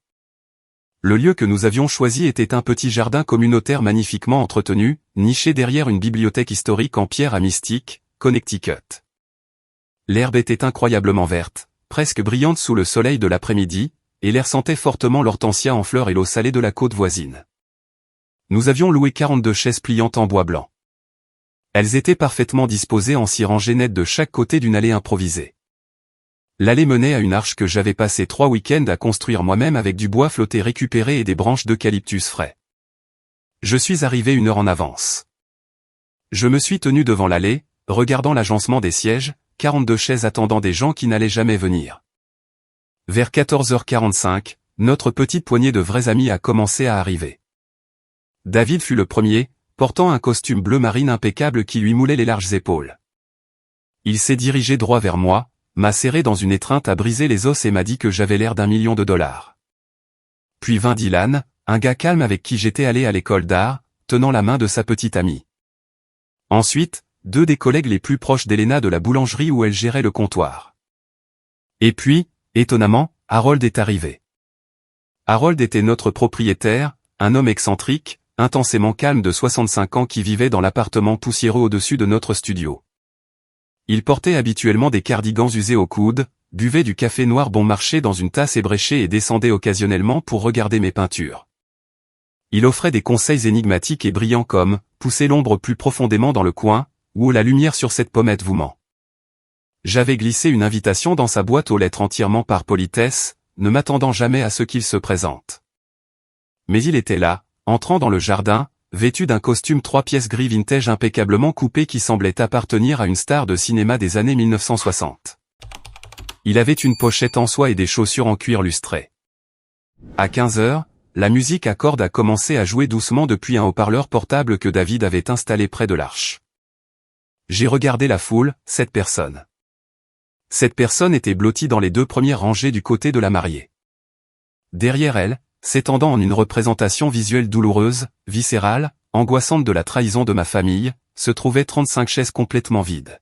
Speaker 1: Le lieu que nous avions choisi était un petit jardin communautaire magnifiquement entretenu, niché derrière une bibliothèque historique en pierre à Mystic, Connecticut. L'herbe était incroyablement verte, presque brillante sous le soleil de l'après-midi, et l'air sentait fortement l'hortensia en fleurs et l'eau salée de la côte voisine. Nous avions loué 42 chaises pliantes en bois blanc. Elles étaient parfaitement disposées en 6 rangées nettes de chaque côté d'une allée improvisée. L'allée menait à une arche que j'avais passé 3 week-ends à construire moi-même avec du bois flotté récupéré et des branches d'eucalyptus frais. Je suis arrivé 1 heure en avance. Je me suis tenu devant l'allée, regardant l'agencement des sièges, 42 chaises attendant des gens qui n'allaient jamais venir. Vers 14h45, notre petite poignée de vrais amis a commencé à arriver. David fut le premier, portant un costume bleu marine impeccable qui lui moulait les larges épaules. Il s'est dirigé droit vers moi, m'a serré dans une étreinte à briser les os et m'a dit que j'avais l'air d'1 million de dollars. Puis vint Dylan, un gars calme avec qui j'étais allé à l'école d'art, tenant la main de sa petite amie. Ensuite, 2 des collègues les plus proches d'Elena de la boulangerie où elle gérait le comptoir. Et puis, étonnamment, Harold est arrivé. Harold était notre propriétaire, un homme excentrique, intensément calme de 65 ans qui vivait dans l'appartement poussiéreux au-dessus de notre studio. Il portait habituellement des cardigans usés au coude, buvait du café noir bon marché dans une tasse ébréchée et descendait occasionnellement pour regarder mes peintures. Il offrait des conseils énigmatiques et brillants comme « Poussez l'ombre plus profondément dans le coin » ou « La lumière sur cette pommette vous ment ». J'avais glissé une invitation dans sa boîte aux lettres entièrement par politesse, ne m'attendant jamais à ce qu'il se présente. Mais il était là, entrant dans le jardin, vêtu d'un costume 3 pièces gris vintage impeccablement coupé qui semblait appartenir à une star de cinéma des années 1960. Il avait une pochette en soie et des chaussures en cuir lustré. À 15 heures, la musique à cordes a commencé à jouer doucement depuis un haut-parleur portable que David avait installé près de l'arche. J'ai regardé la foule, 7 personnes. Cette personne était blottie dans les 2 premières rangées du côté de la mariée. Derrière elle, s'étendant en une représentation visuelle douloureuse, viscérale, angoissante de la trahison de ma famille, se trouvaient 35 chaises complètement vides.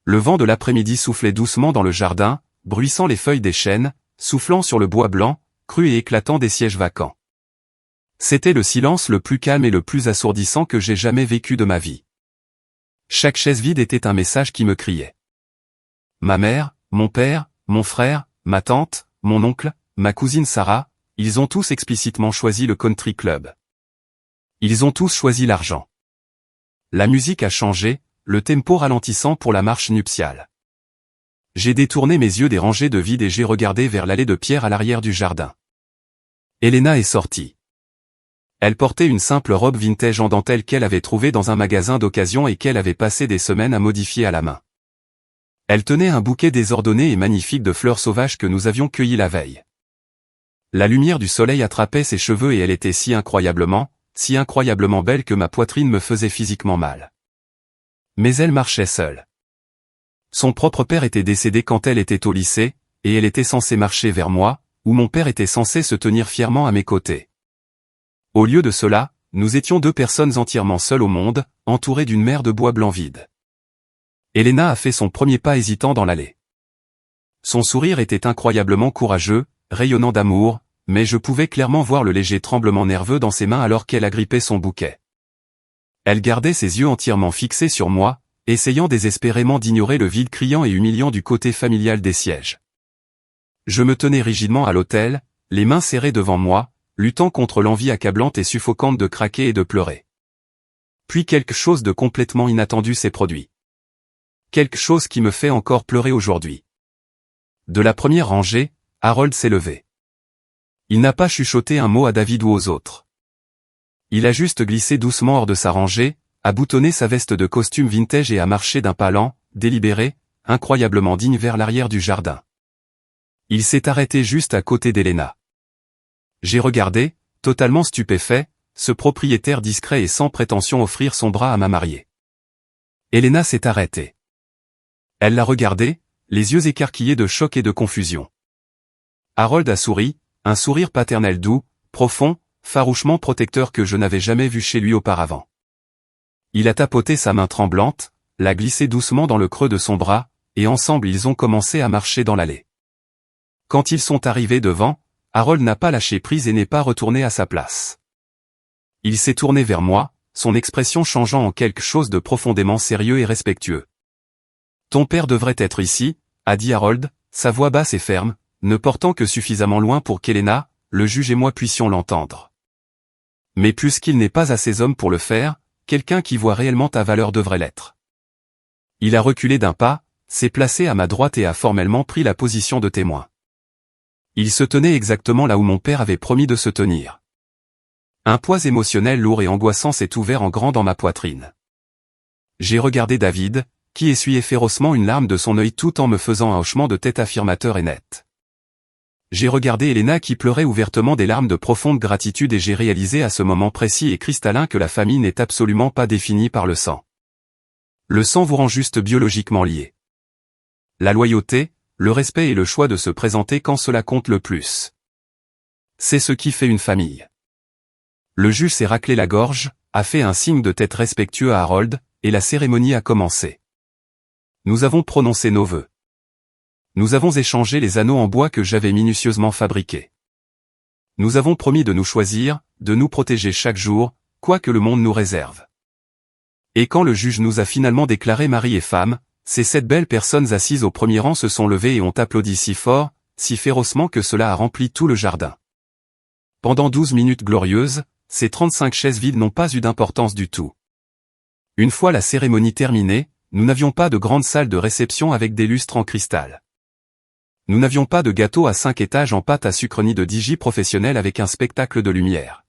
Speaker 1: Le vent de l'après-midi soufflait doucement dans le jardin, bruissant les feuilles des chênes, soufflant sur le bois blanc, cru et éclatant des sièges vacants. C'était le silence le plus calme et le plus assourdissant que j'ai jamais vécu de ma vie. Chaque chaise vide était un message qui me criait. Ma mère, mon père, mon frère, ma tante, mon oncle, ma cousine Sarah, ils ont tous explicitement choisi le country club. Ils ont tous choisi l'argent. La musique a changé, le tempo ralentissant pour la marche nuptiale. J'ai détourné mes yeux des rangées de vide et j'ai regardé vers l'allée de pierre à l'arrière du jardin. Elena est sortie. Elle portait une simple robe vintage en dentelle qu'elle avait trouvée dans un magasin d'occasion et qu'elle avait passé des semaines à modifier à la main. Elle tenait un bouquet désordonné et magnifique de fleurs sauvages que nous avions cueillies la veille. La lumière du soleil attrapait ses cheveux et elle était si incroyablement belle que ma poitrine me faisait physiquement mal. Mais elle marchait seule. Son propre père était décédé quand elle était au lycée, et elle était censée marcher vers moi, où mon père était censé se tenir fièrement à mes côtés. Au lieu de cela, nous étions 2 personnes entièrement seules au monde, entourées d'une mer de bois blanc vide. Elena a fait son premier pas hésitant dans l'allée. Son sourire était incroyablement courageux, rayonnant d'amour, mais je pouvais clairement voir le léger tremblement nerveux dans ses mains alors qu'elle agrippait son bouquet. Elle gardait ses yeux entièrement fixés sur moi, essayant désespérément d'ignorer le vide criant et humiliant du côté familial des sièges. Je me tenais rigidement à l'autel, les mains serrées devant moi, luttant contre l'envie accablante et suffocante de craquer et de pleurer. Puis quelque chose de complètement inattendu s'est produit. Quelque chose qui me fait encore pleurer aujourd'hui. De la première rangée, Harold s'est levé. Il n'a pas chuchoté un mot à David ou aux autres. Il a juste glissé doucement hors de sa rangée, a boutonné sa veste de costume vintage et a marché d'un pas lent, délibéré, incroyablement digne vers l'arrière du jardin. Il s'est arrêté juste à côté d'Elena. J'ai regardé, totalement stupéfait, ce propriétaire discret et sans prétention offrir son bras à ma mariée. Elena s'est arrêtée. Elle l'a regardé, les yeux écarquillés de choc et de confusion. Harold a souri, un sourire paternel doux, profond, farouchement protecteur que je n'avais jamais vu chez lui auparavant. Il a tapoté sa main tremblante, l'a glissée doucement dans le creux de son bras, et ensemble ils ont commencé à marcher dans l'allée. Quand ils sont arrivés devant, Harold n'a pas lâché prise et n'est pas retourné à sa place. Il s'est tourné vers moi, son expression changeant en quelque chose de profondément sérieux et respectueux. « Ton père devrait être ici », a dit Harold, sa voix basse et ferme, ne portant que suffisamment loin pour qu'Elena, le juge et moi puissions l'entendre. Mais puisqu'il n'est pas assez homme pour le faire, quelqu'un qui voit réellement ta valeur devrait l'être. Il a reculé d'un pas, s'est placé à ma droite et a formellement pris la position de témoin. Il se tenait exactement là où mon père avait promis de se tenir. Un poids émotionnel lourd et angoissant s'est ouvert en grand dans ma poitrine. J'ai regardé David, qui essuyait férocement une larme de son œil tout en me faisant un hochement de tête affirmateur et net. J'ai regardé Elena qui pleurait ouvertement des larmes de profonde gratitude et j'ai réalisé à ce moment précis et cristallin que la famille n'est absolument pas définie par le sang. Le sang vous rend juste biologiquement lié. La loyauté, le respect et le choix de se présenter quand cela compte le plus. C'est ce qui fait une famille. Le juge s'est raclé la gorge, a fait un signe de tête respectueux à Harold, et la cérémonie a commencé. Nous avons prononcé nos vœux. Nous avons échangé les anneaux en bois que j'avais minutieusement fabriqués. Nous avons promis de nous choisir, de nous protéger chaque jour, quoi que le monde nous réserve. Et quand le juge nous a finalement déclarés mari et femme, ces 7 belles personnes assises au premier rang se sont levées et ont applaudi si fort, si férocement que cela a rempli tout le jardin. Pendant 12 minutes glorieuses, ces 35 chaises vides n'ont pas eu d'importance du tout. Une fois la cérémonie terminée, nous n'avions pas de grande salle de réception avec des lustres en cristal. Nous n'avions pas de gâteau à 5 étages en pâte à sucre ni de DJ professionnel avec un spectacle de lumière.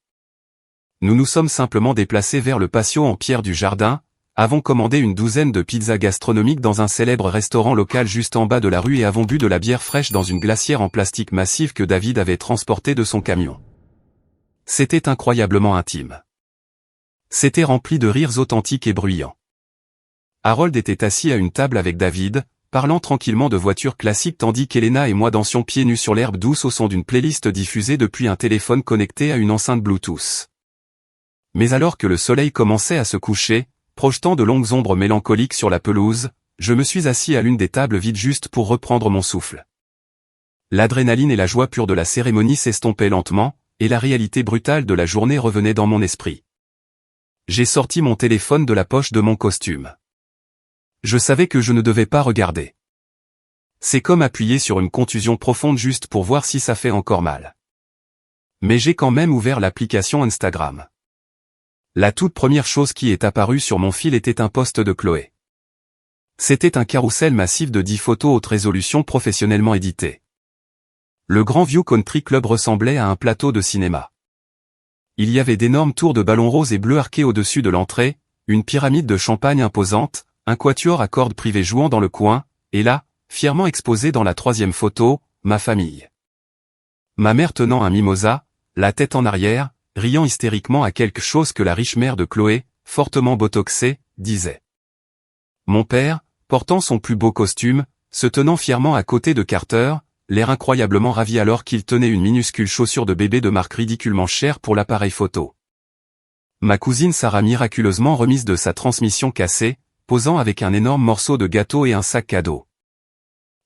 Speaker 1: Nous nous sommes simplement déplacés vers le patio en pierre du jardin, avons commandé une douzaine de pizzas gastronomiques dans un célèbre restaurant local juste en bas de la rue et avons bu de la bière fraîche dans une glacière en plastique massif que David avait transportée de son camion. C'était incroyablement intime. C'était rempli de rires authentiques et bruyants. Harold était assis à une table avec David, parlant tranquillement de voitures classiques tandis qu'Elena et moi dansions pieds nus sur l'herbe douce au son d'une playlist diffusée depuis un téléphone connecté à une enceinte Bluetooth. Mais alors que le soleil commençait à se coucher, projetant de longues ombres mélancoliques sur la pelouse, je me suis assis à l'une des tables vides juste pour reprendre mon souffle. L'adrénaline et la joie pure de la cérémonie s'estompaient lentement, et la réalité brutale de la journée revenait dans mon esprit. J'ai sorti mon téléphone de la poche de mon costume. Je savais que je ne devais pas regarder. C'est comme appuyer sur une contusion profonde juste pour voir si ça fait encore mal. Mais j'ai quand même ouvert l'application Instagram. La toute première chose qui est apparue sur mon fil était un post de Chloé. C'était un carrousel massif de 10 photos haute résolution professionnellement éditées. Le Grand View Country Club ressemblait à un plateau de cinéma. Il y avait d'énormes tours de ballons roses et bleus arqués au-dessus de l'entrée, une pyramide de champagne imposante, un quatuor à cordes privé jouant dans le coin, et là, fièrement exposé dans la troisième photo, ma famille. Ma mère tenant un mimosa, la tête en arrière, riant hystériquement à quelque chose que la riche mère de Chloé, fortement botoxée, disait. Mon père, portant son plus beau costume, se tenant fièrement à côté de Carter, l'air incroyablement ravi alors qu'il tenait une minuscule chaussure de bébé de marque ridiculement chère pour l'appareil photo. Ma cousine Sarah miraculeusement remise de sa transmission cassée, posant avec un énorme morceau de gâteau et un sac cadeau.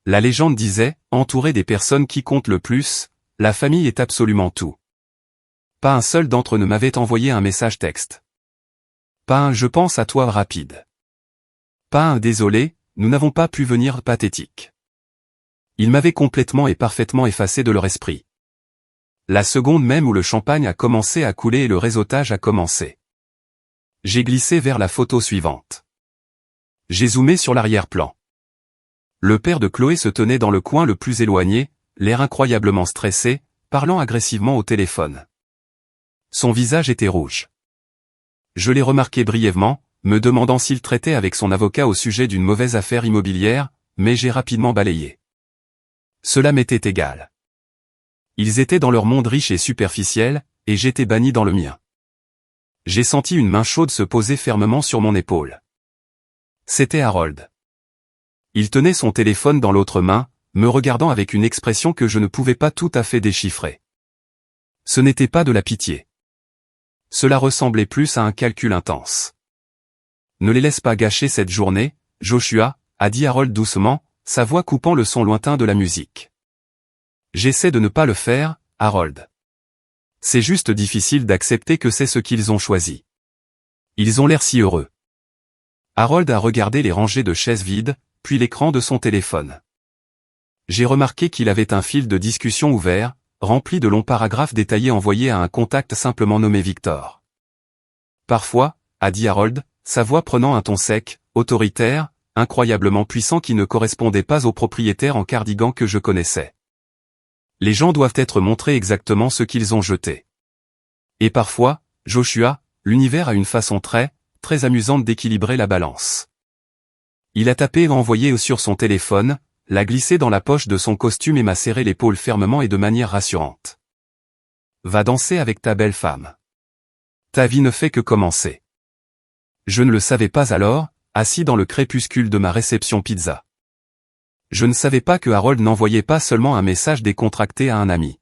Speaker 1: La légende disait, entouré des personnes qui comptent le plus, la famille est absolument tout. Pas un seul d'entre eux ne m'avait envoyé un message texte. Pas un « je pense à toi » rapide. Pas un « désolé, nous n'avons pas pu venir » pathétique. Ils m'avaient complètement et parfaitement effacé de leur esprit. La seconde même où le champagne a commencé à couler et le réseautage a commencé. J'ai glissé vers la photo suivante. J'ai zoomé sur l'arrière-plan. Le père de Chloé se tenait dans le coin le plus éloigné, l'air incroyablement stressé, parlant agressivement au téléphone. Son visage était rouge. Je l'ai remarqué brièvement, me demandant s'il traitait avec son avocat au sujet d'une mauvaise affaire immobilière, mais j'ai rapidement balayé. Cela m'était égal. Ils étaient dans leur monde riche et superficiel, et j'étais banni dans le mien. J'ai senti une main chaude se poser fermement sur mon épaule. C'était Harold. Il tenait son téléphone dans l'autre main, me regardant avec une expression que je ne pouvais pas tout à fait déchiffrer. Ce n'était pas de la pitié. Cela ressemblait plus à un calcul intense. Ne les laisse pas gâcher cette journée, Joshua, a dit Harold doucement, sa voix coupant le son lointain de la musique. J'essaie de ne pas le faire, Harold. C'est juste difficile d'accepter que c'est ce qu'ils ont choisi. Ils ont l'air si heureux. Harold a regardé les rangées de chaises vides, puis l'écran de son téléphone. J'ai remarqué qu'il avait un fil de discussion ouvert, rempli de longs paragraphes détaillés envoyés à un contact simplement nommé Victor. Parfois, a dit Harold, sa voix prenant un ton sec, autoritaire, incroyablement puissant qui ne correspondait pas au propriétaire en cardigan que je connaissais. Les gens doivent être montrés exactement ce qu'ils ont jeté. Et parfois, Joshua, l'univers a une façon très amusante d'équilibrer la balance. Il a tapé et envoyé sur son téléphone, l'a glissé dans la poche de son costume et m'a serré l'épaule fermement et de manière rassurante. Va danser avec ta belle femme. Ta vie ne fait que commencer. Je ne le savais pas alors, assis dans le crépuscule de ma réception pizza. Je ne savais pas que Harold n'envoyait pas seulement un message décontracté à un ami.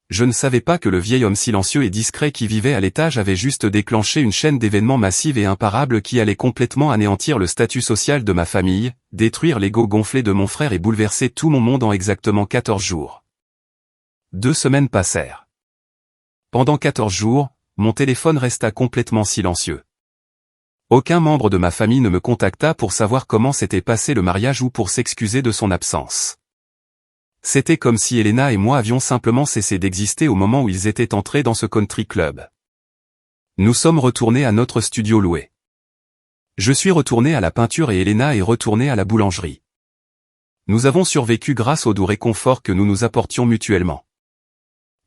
Speaker 1: Je ne savais pas que le vieil homme silencieux et discret qui vivait à l'étage avait juste déclenché une chaîne d'événements massives et imparables qui allaient complètement anéantir le statut social de ma famille, détruire l'ego gonflé de mon frère et bouleverser tout mon monde en exactement 14 jours. 2 semaines passèrent. Pendant 14 jours, mon téléphone resta complètement silencieux. Aucun membre de ma famille ne me contacta pour savoir comment s'était passé le mariage ou pour s'excuser de son absence. C'était comme si Elena et moi avions simplement cessé d'exister au moment où ils étaient entrés dans ce country club. Nous sommes retournés à notre studio loué. Je suis retourné à la peinture et Elena est retournée à la boulangerie. Nous avons survécu grâce au doux réconfort que nous nous apportions mutuellement.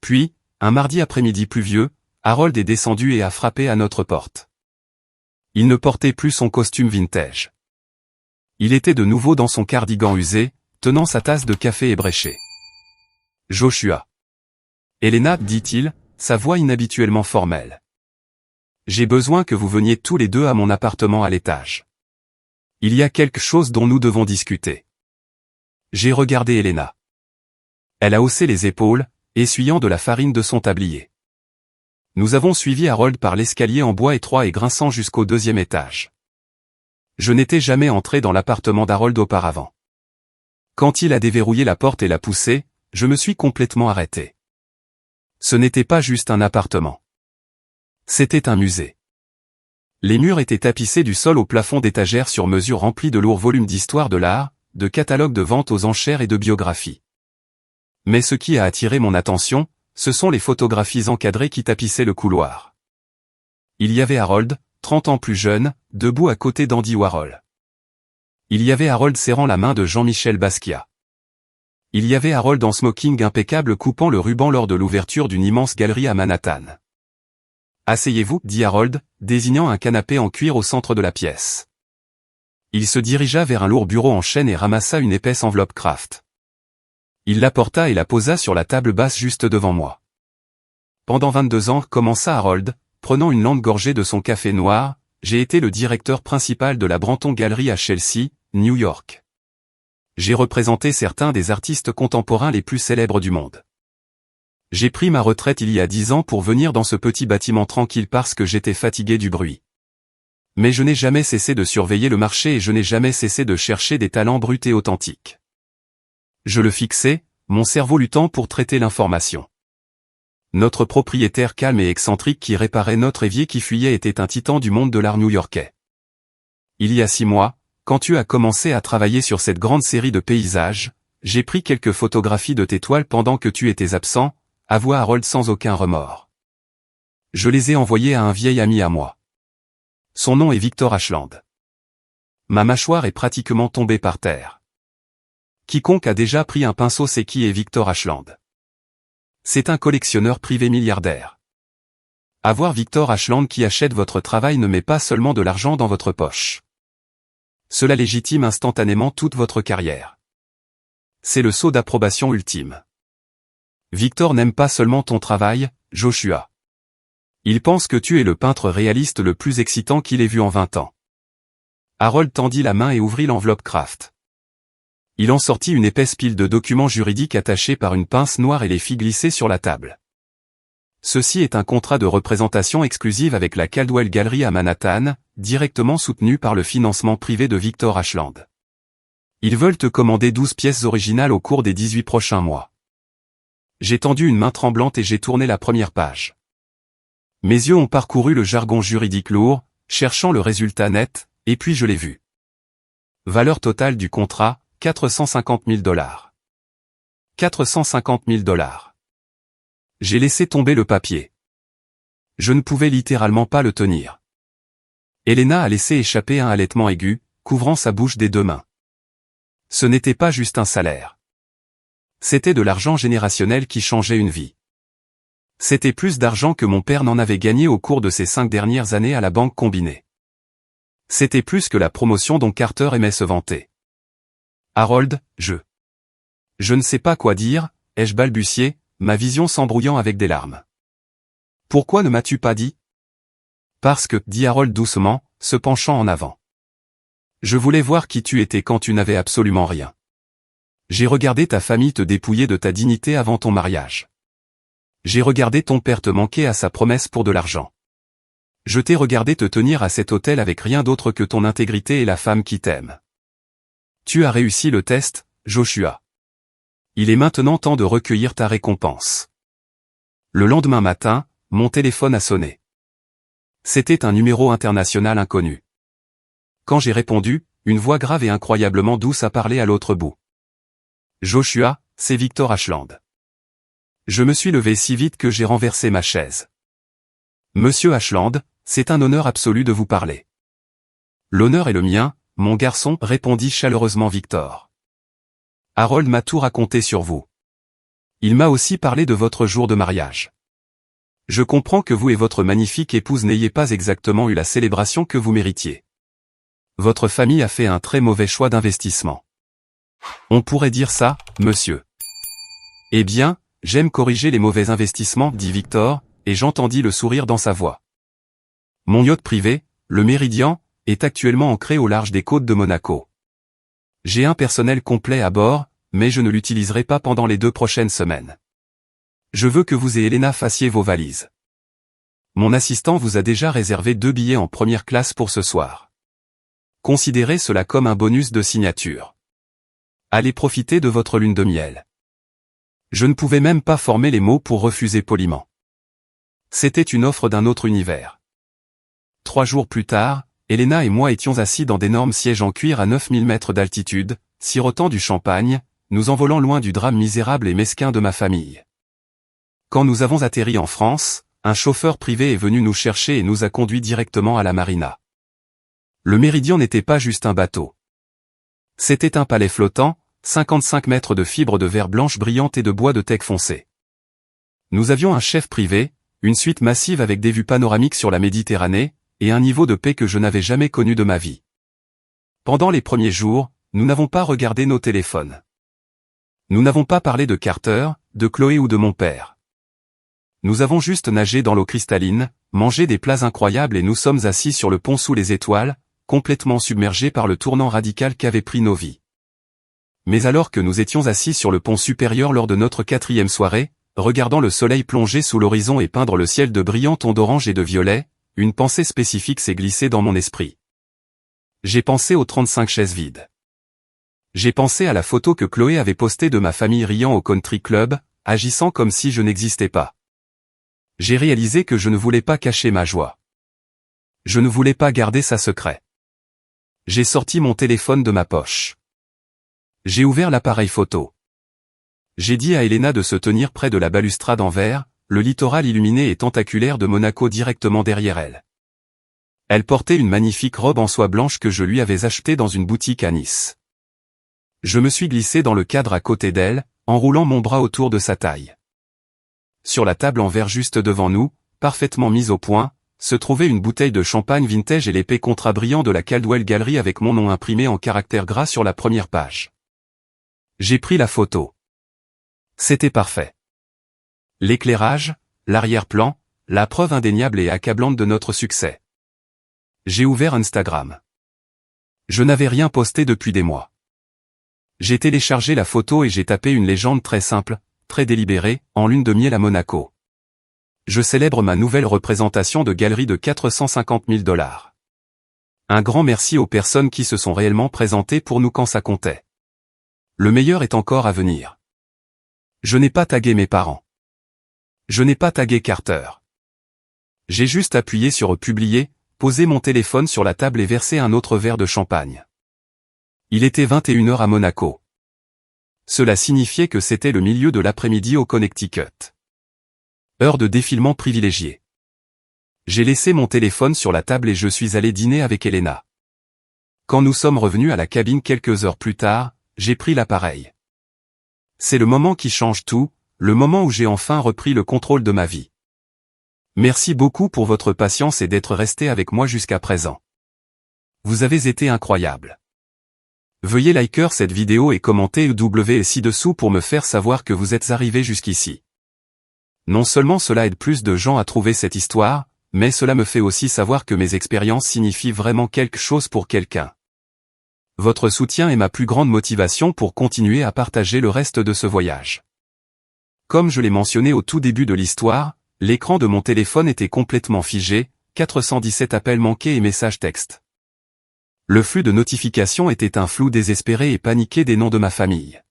Speaker 1: Puis, un mardi après-midi pluvieux, Harold est descendu et a frappé à notre porte. Il ne portait plus son costume vintage. Il était de nouveau dans son cardigan usé, tenant sa tasse de café ébréchée. Joshua. Elena, dit-il, sa voix inhabituellement formelle. J'ai besoin que vous veniez tous les deux à mon appartement à l'étage. Il y a quelque chose dont nous devons discuter. J'ai regardé Elena. Elle a haussé les épaules, essuyant de la farine de son tablier. Nous avons suivi Harold par l'escalier en bois étroit et grinçant jusqu'au 2e étage. Je n'étais jamais entré dans l'appartement d'Harold auparavant. Quand il a déverrouillé la porte et l'a poussée, je me suis complètement arrêté. Ce n'était pas juste un appartement. C'était un musée. Les murs étaient tapissés du sol au plafond d'étagères sur mesure remplis de lourds volumes d'histoire de l'art, de catalogues de vente aux enchères et de biographies. Mais ce qui a attiré mon attention, ce sont les photographies encadrées qui tapissaient le couloir. Il y avait Harold, 30 ans plus jeune, debout à côté d'Andy Warhol. Il y avait Harold serrant la main de Jean-Michel Basquiat. Il y avait Harold en smoking impeccable coupant le ruban lors de l'ouverture d'une immense galerie à Manhattan. « Asseyez-vous, dit Harold, désignant un canapé en cuir au centre de la pièce. Il se dirigea vers un lourd bureau en chêne et ramassa une épaisse enveloppe Kraft. Il l'apporta et la posa sur la table basse juste devant moi. Pendant 22 ans, commença Harold, prenant une longue gorgée de son café noir, j'ai été le directeur principal de la Branton Gallery à Chelsea, New York. J'ai représenté certains des artistes contemporains les plus célèbres du monde. J'ai pris ma retraite il y a 10 ans pour venir dans ce petit bâtiment tranquille parce que j'étais fatigué du bruit. Mais je n'ai jamais cessé de surveiller le marché et je n'ai jamais cessé de chercher des talents bruts et authentiques. Je le fixais, mon cerveau luttant pour traiter l'information. Notre propriétaire calme et excentrique qui réparait notre évier qui fuyait était un titan du monde de l'art new-yorkais. Il y a 6 mois, quand tu as commencé à travailler sur cette grande série de paysages, j'ai pris quelques photographies de tes toiles pendant que tu étais absent, avoua Harold sans aucun remords. Je les ai envoyées à un vieil ami à moi. Son nom est Victor Ashland. Ma mâchoire est pratiquement tombée par terre. Quiconque a déjà pris un pinceau sait qui est Victor Ashland. C'est un collectionneur privé milliardaire. Avoir Victor Ashland qui achète votre travail ne met pas seulement de l'argent dans votre poche. Cela légitime instantanément toute votre carrière. C'est le sceau d'approbation ultime. Victor n'aime pas seulement ton travail, Joshua. Il pense que tu es le peintre réaliste le plus excitant qu'il ait vu en 20 ans. Harold tendit la main et ouvrit l'enveloppe Kraft. Il en sortit une épaisse pile de documents juridiques attachés par une pince noire et les fit glisser sur la table. Ceci est un contrat de représentation exclusive avec la Caldwell Gallery à Manhattan, directement soutenu par le financement privé de Victor Ashland. Ils veulent te commander 12 pièces originales au cours des 18 prochains mois. J'ai tendu une main tremblante et j'ai tourné la première page. Mes yeux ont parcouru le jargon juridique lourd, cherchant le résultat net, et puis je l'ai vu. Valeur totale du contrat, $450 000. $450 000. J'ai laissé tomber le papier. Je ne pouvais littéralement pas le tenir. Elena a laissé échapper un halètement aigu, couvrant sa bouche des 2 mains. Ce n'était pas juste un salaire. C'était de l'argent générationnel qui changeait une vie. C'était plus d'argent que mon père n'en avait gagné au cours de ses 5 dernières années à la banque combinée. C'était plus que la promotion dont Carter aimait se vanter. Harold, je ne sais pas quoi dire, ai-je balbutié, ma vision s'embrouillant avec des larmes. Pourquoi ne m'as-tu pas dit? Parce que, dit Harold doucement, se penchant en avant. Je voulais voir qui tu étais quand tu n'avais absolument rien. J'ai regardé ta famille te dépouiller de ta dignité avant ton mariage. J'ai regardé ton père te manquer à sa promesse pour de l'argent. Je t'ai regardé te tenir à cet hôtel avec rien d'autre que ton intégrité et la femme qui t'aime. Tu as réussi le test, Joshua. Il est maintenant temps de recueillir ta récompense. Le lendemain matin, mon téléphone a sonné. C'était un numéro international inconnu. Quand j'ai répondu, une voix grave et incroyablement douce a parlé à l'autre bout. Joshua, c'est Victor Ashland. Je me suis levé si vite que j'ai renversé ma chaise. Monsieur Ashland, c'est un honneur absolu de vous parler. L'honneur est le mien, mon garçon, répondit chaleureusement Victor. Harold m'a tout raconté sur vous. Il m'a aussi parlé de votre jour de mariage. Je comprends que vous et votre magnifique épouse n'ayez pas exactement eu la célébration que vous méritiez. Votre famille a fait un très mauvais choix d'investissement. On pourrait dire ça, monsieur. Eh bien, j'aime corriger les mauvais investissements, dit Victor, et j'entendis le sourire dans sa voix. Mon yacht privé, le Méridien, est actuellement ancré au large des côtes de Monaco. J'ai un personnel complet à bord, mais je ne l'utiliserai pas pendant les 2 prochaines semaines. Je veux que vous et Elena fassiez vos valises. Mon assistant vous a déjà réservé 2 billets en première classe pour ce soir. Considérez cela comme un bonus de signature. Allez profiter de votre lune de miel. Je ne pouvais même pas former les mots pour refuser poliment. C'était une offre d'un autre univers. 3 jours plus tard, Elena et moi étions assis dans d'énormes sièges en cuir à 9000 mètres d'altitude, sirotant du champagne, nous envolant loin du drame misérable et mesquin de ma famille. Quand nous avons atterri en France, un chauffeur privé est venu nous chercher et nous a conduits directement à la marina. Le Méridien n'était pas juste un bateau. C'était un palais flottant, 55 mètres de fibres de verre blanche brillante et de bois de teck foncé. Nous avions un chef privé, une suite massive avec des vues panoramiques sur la Méditerranée, et un niveau de paix que je n'avais jamais connu de ma vie. Pendant les premiers jours, nous n'avons pas regardé nos téléphones. Nous n'avons pas parlé de Carter, de Chloé ou de mon père. Nous avons juste nagé dans l'eau cristalline, mangé des plats incroyables et nous sommes assis sur le pont sous les étoiles, complètement submergés par le tournant radical qu'avaient pris nos vies. Mais alors que nous étions assis sur le pont supérieur lors de notre 4e soirée, regardant le soleil plonger sous l'horizon et peindre le ciel de brillantes ondes d'orange et de violet, une pensée spécifique s'est glissée dans mon esprit. J'ai pensé aux 35 chaises vides. J'ai pensé à la photo que Chloé avait postée de ma famille riant au country club, agissant comme si je n'existais pas. J'ai réalisé que je ne voulais pas cacher ma joie. Je ne voulais pas garder ça secret. J'ai sorti mon téléphone de ma poche. J'ai ouvert l'appareil photo. J'ai dit à Elena de se tenir près de la balustrade en verre, le littoral illuminé et tentaculaire de Monaco directement derrière elle. Elle portait une magnifique robe en soie blanche que je lui avais achetée dans une boutique à Nice. Je me suis glissé dans le cadre à côté d'elle, enroulant mon bras autour de sa taille. Sur la table en verre juste devant nous, parfaitement mise au point, se trouvait une bouteille de champagne vintage et l'épais contrat brillant de la Caldwell Gallery avec mon nom imprimé en caractères gras sur la première page. J'ai pris la photo. C'était parfait. L'éclairage, l'arrière-plan, la preuve indéniable et accablante de notre succès. J'ai ouvert Instagram. Je n'avais rien posté depuis des mois. J'ai téléchargé la photo et j'ai tapé une légende très simple, très délibérée, en lune de miel à Monaco. Je célèbre ma nouvelle représentation de galerie de 450 000 $. Un grand merci aux personnes qui se sont réellement présentées pour nous quand ça comptait. Le meilleur est encore à venir. Je n'ai pas tagué mes parents. Je n'ai pas tagué Carter. J'ai juste appuyé sur publier, posé mon téléphone sur la table et versé un autre verre de champagne. Il était 21 h à Monaco. Cela signifiait que c'était le milieu de l'après-midi au Connecticut. Heure de défilement privilégiée. J'ai laissé mon téléphone sur la table et je suis allé dîner avec Elena. Quand nous sommes revenus à la cabine quelques heures plus tard, j'ai pris l'appareil. C'est le moment qui change tout, le moment où j'ai enfin repris le contrôle de ma vie. Merci beaucoup pour votre patience et d'être resté avec moi jusqu'à présent. Vous avez été incroyable. Veuillez liker cette vidéo et commenter ci-dessous pour me faire savoir que vous êtes arrivé jusqu'ici. Non seulement cela aide plus de gens à trouver cette histoire, mais cela me fait aussi savoir que mes expériences signifient vraiment quelque chose pour quelqu'un. Votre soutien est ma plus grande motivation pour continuer à partager le reste de ce voyage. Comme je l'ai mentionné au tout début de l'histoire, l'écran de mon téléphone était complètement figé, 417 appels manqués et messages textes. Le flux de notifications était un flou désespéré et paniqué des noms de ma famille.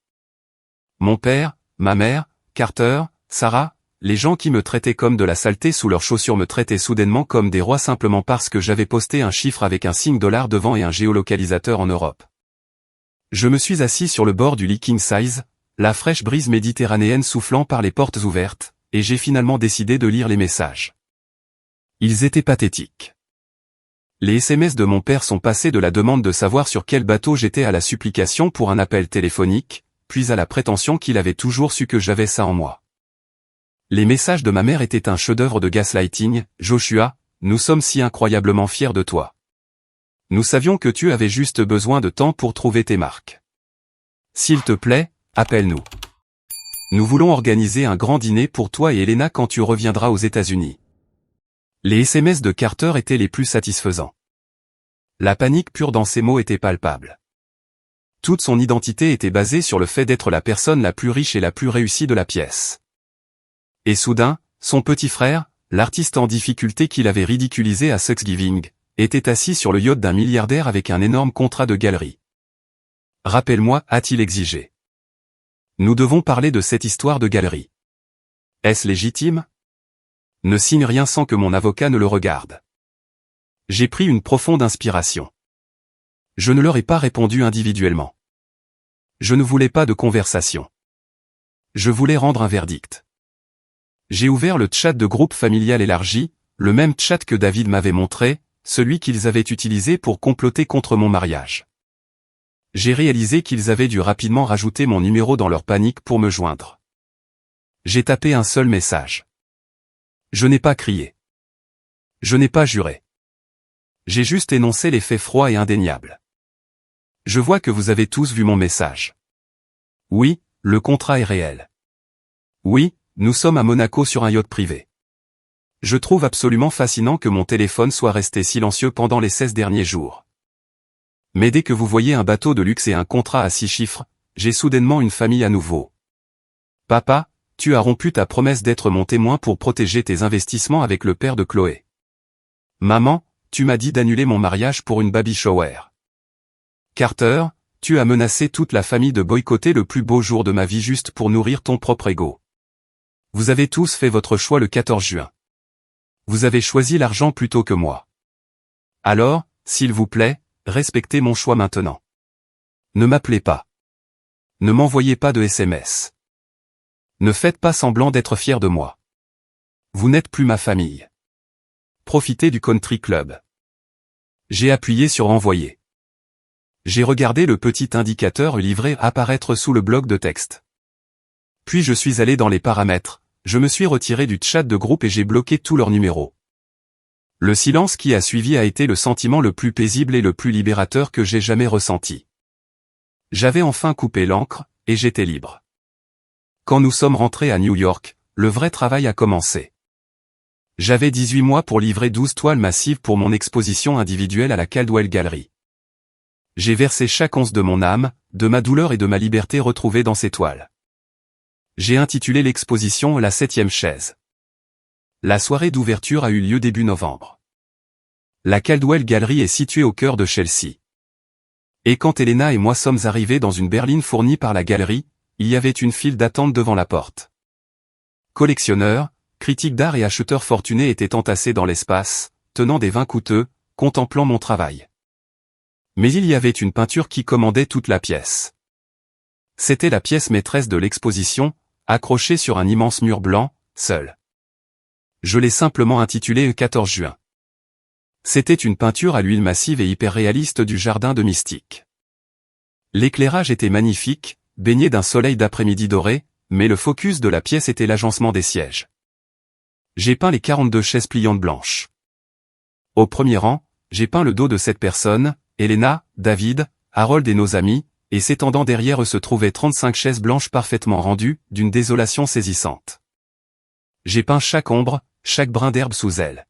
Speaker 1: Mon père, ma mère, Carter, Sarah, les gens qui me traitaient comme de la saleté sous leurs chaussures me traitaient soudainement comme des rois simplement parce que j'avais posté un chiffre avec un signe $, devant et un géolocalisateur en Europe. Je me suis assis sur le bord du lit king size, la fraîche brise méditerranéenne soufflant par les portes ouvertes, et j'ai finalement décidé de lire les messages. Ils étaient pathétiques. Les SMS de mon père sont passés de la demande de savoir sur quel bateau j'étais à la supplication pour un appel téléphonique, puis à la prétention qu'il avait toujours su que j'avais ça en moi. Les messages de ma mère étaient un chef-d'œuvre de gaslighting. Joshua, nous sommes si incroyablement fiers de toi. Nous savions que tu avais juste besoin de temps pour trouver tes marques. S'il te plaît, appelle-nous. Nous voulons organiser un grand dîner pour toi et Elena quand tu reviendras aux États-Unis. Les SMS de Carter étaient les plus satisfaisants. La panique pure dans ses mots était palpable. Toute son identité était basée sur le fait d'être la personne la plus riche et la plus réussie de la pièce. Et soudain, son petit frère, l'artiste en difficulté qu'il avait ridiculisé à Thanksgiving, était assis sur le yacht d'un milliardaire avec un énorme contrat de galerie. « Rappelle-moi » a-t-il exigé. « Nous devons parler de cette histoire de galerie. Est-ce légitime ? Ne signe rien sans que mon avocat ne le regarde. » J'ai pris une profonde inspiration. Je ne leur ai pas répondu individuellement. Je ne voulais pas de conversation. Je voulais rendre un verdict. J'ai ouvert le chat de groupe familial élargi, le même chat que David m'avait montré, celui qu'ils avaient utilisé pour comploter contre mon mariage. J'ai réalisé qu'ils avaient dû rapidement rajouter mon numéro dans leur panique pour me joindre. J'ai tapé un seul message. Je n'ai pas crié. Je n'ai pas juré. J'ai juste énoncé les faits froids et indéniables. Je vois que vous avez tous vu mon message. Oui, le contrat est réel. Oui, nous sommes à Monaco sur un yacht privé. Je trouve absolument fascinant que mon téléphone soit resté silencieux pendant les 16 derniers jours. Mais dès que vous voyez un bateau de luxe et un contrat à 6 chiffres, j'ai soudainement une famille à nouveau. Papa, tu as rompu ta promesse d'être mon témoin pour protéger tes investissements avec le père de Chloé. Maman, tu m'as dit d'annuler mon mariage pour une baby shower. Carter, tu as menacé toute la famille de boycotter le plus beau jour de ma vie juste pour nourrir ton propre ego. Vous avez tous fait votre choix le 14 juin. Vous avez choisi l'argent plutôt que moi. Alors, s'il vous plaît, respectez mon choix maintenant. Ne m'appelez pas. Ne m'envoyez pas de SMS. Ne faites pas semblant d'être fier de moi. Vous n'êtes plus ma famille. Profitez du country club. J'ai appuyé sur envoyer. J'ai regardé le petit indicateur livré apparaître sous le bloc de texte. Puis je suis allé dans les paramètres, je me suis retiré du chat de groupe et j'ai bloqué tous leurs numéros. Le silence qui a suivi a été le sentiment le plus paisible et le plus libérateur que j'ai jamais ressenti. J'avais enfin coupé l'encre, et j'étais libre. Quand nous sommes rentrés à New York, le vrai travail a commencé. J'avais 18 mois pour livrer 12 toiles massives pour mon exposition individuelle à la Caldwell Gallery. J'ai versé chaque once de mon âme, de ma douleur et de ma liberté retrouvée dans ces toiles. J'ai intitulé l'exposition La 7e chaise. La soirée d'ouverture a eu lieu début novembre. La Caldwell Gallery est située au cœur de Chelsea. Et quand Elena et moi sommes arrivés dans une berline fournie par la galerie, il y avait une file d'attente devant la porte. Collectionneurs, critiques d'art et acheteurs fortunés étaient entassés dans l'espace, tenant des vins coûteux, contemplant mon travail. Mais il y avait une peinture qui commandait toute la pièce. C'était la pièce maîtresse de l'exposition, accrochée sur un immense mur blanc, seule. Je l'ai simplement intitulée 14 juin. C'était une peinture à l'huile massive et hyper réaliste du jardin de Mystique. L'éclairage était magnifique, baigné d'un soleil d'après-midi doré, mais le focus de la pièce était l'agencement des sièges. J'ai peint les 42 chaises pliantes blanches. Au premier rang, j'ai peint le dos de cette personne, Elena, David, Harold et nos amis, et s'étendant derrière eux se trouvaient 35 chaises blanches parfaitement rendues, d'une désolation saisissante. J'ai peint chaque ombre, chaque brin d'herbe sous elle.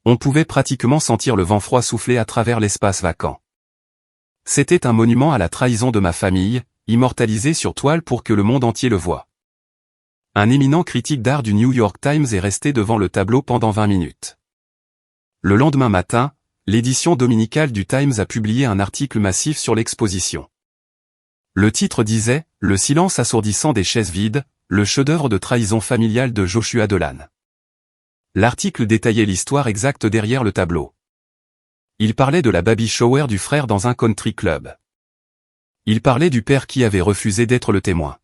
Speaker 1: On pouvait pratiquement sentir le vent froid souffler à travers l'espace vacant. C'était un monument à la trahison de ma famille, immortalisé sur toile pour que le monde entier le voie. Un éminent critique d'art du New York Times est resté devant le tableau pendant 20 minutes. Le lendemain matin, l'édition dominicale du Times a publié un article massif sur l'exposition. Le titre disait « Le silence assourdissant des chaises vides, le chef-d'œuvre de trahison familiale de Joshua Dolan ». L'article détaillait l'histoire exacte derrière le tableau. Il parlait de la baby shower du frère dans un country club. Il parlait du père qui avait refusé d'être le témoin.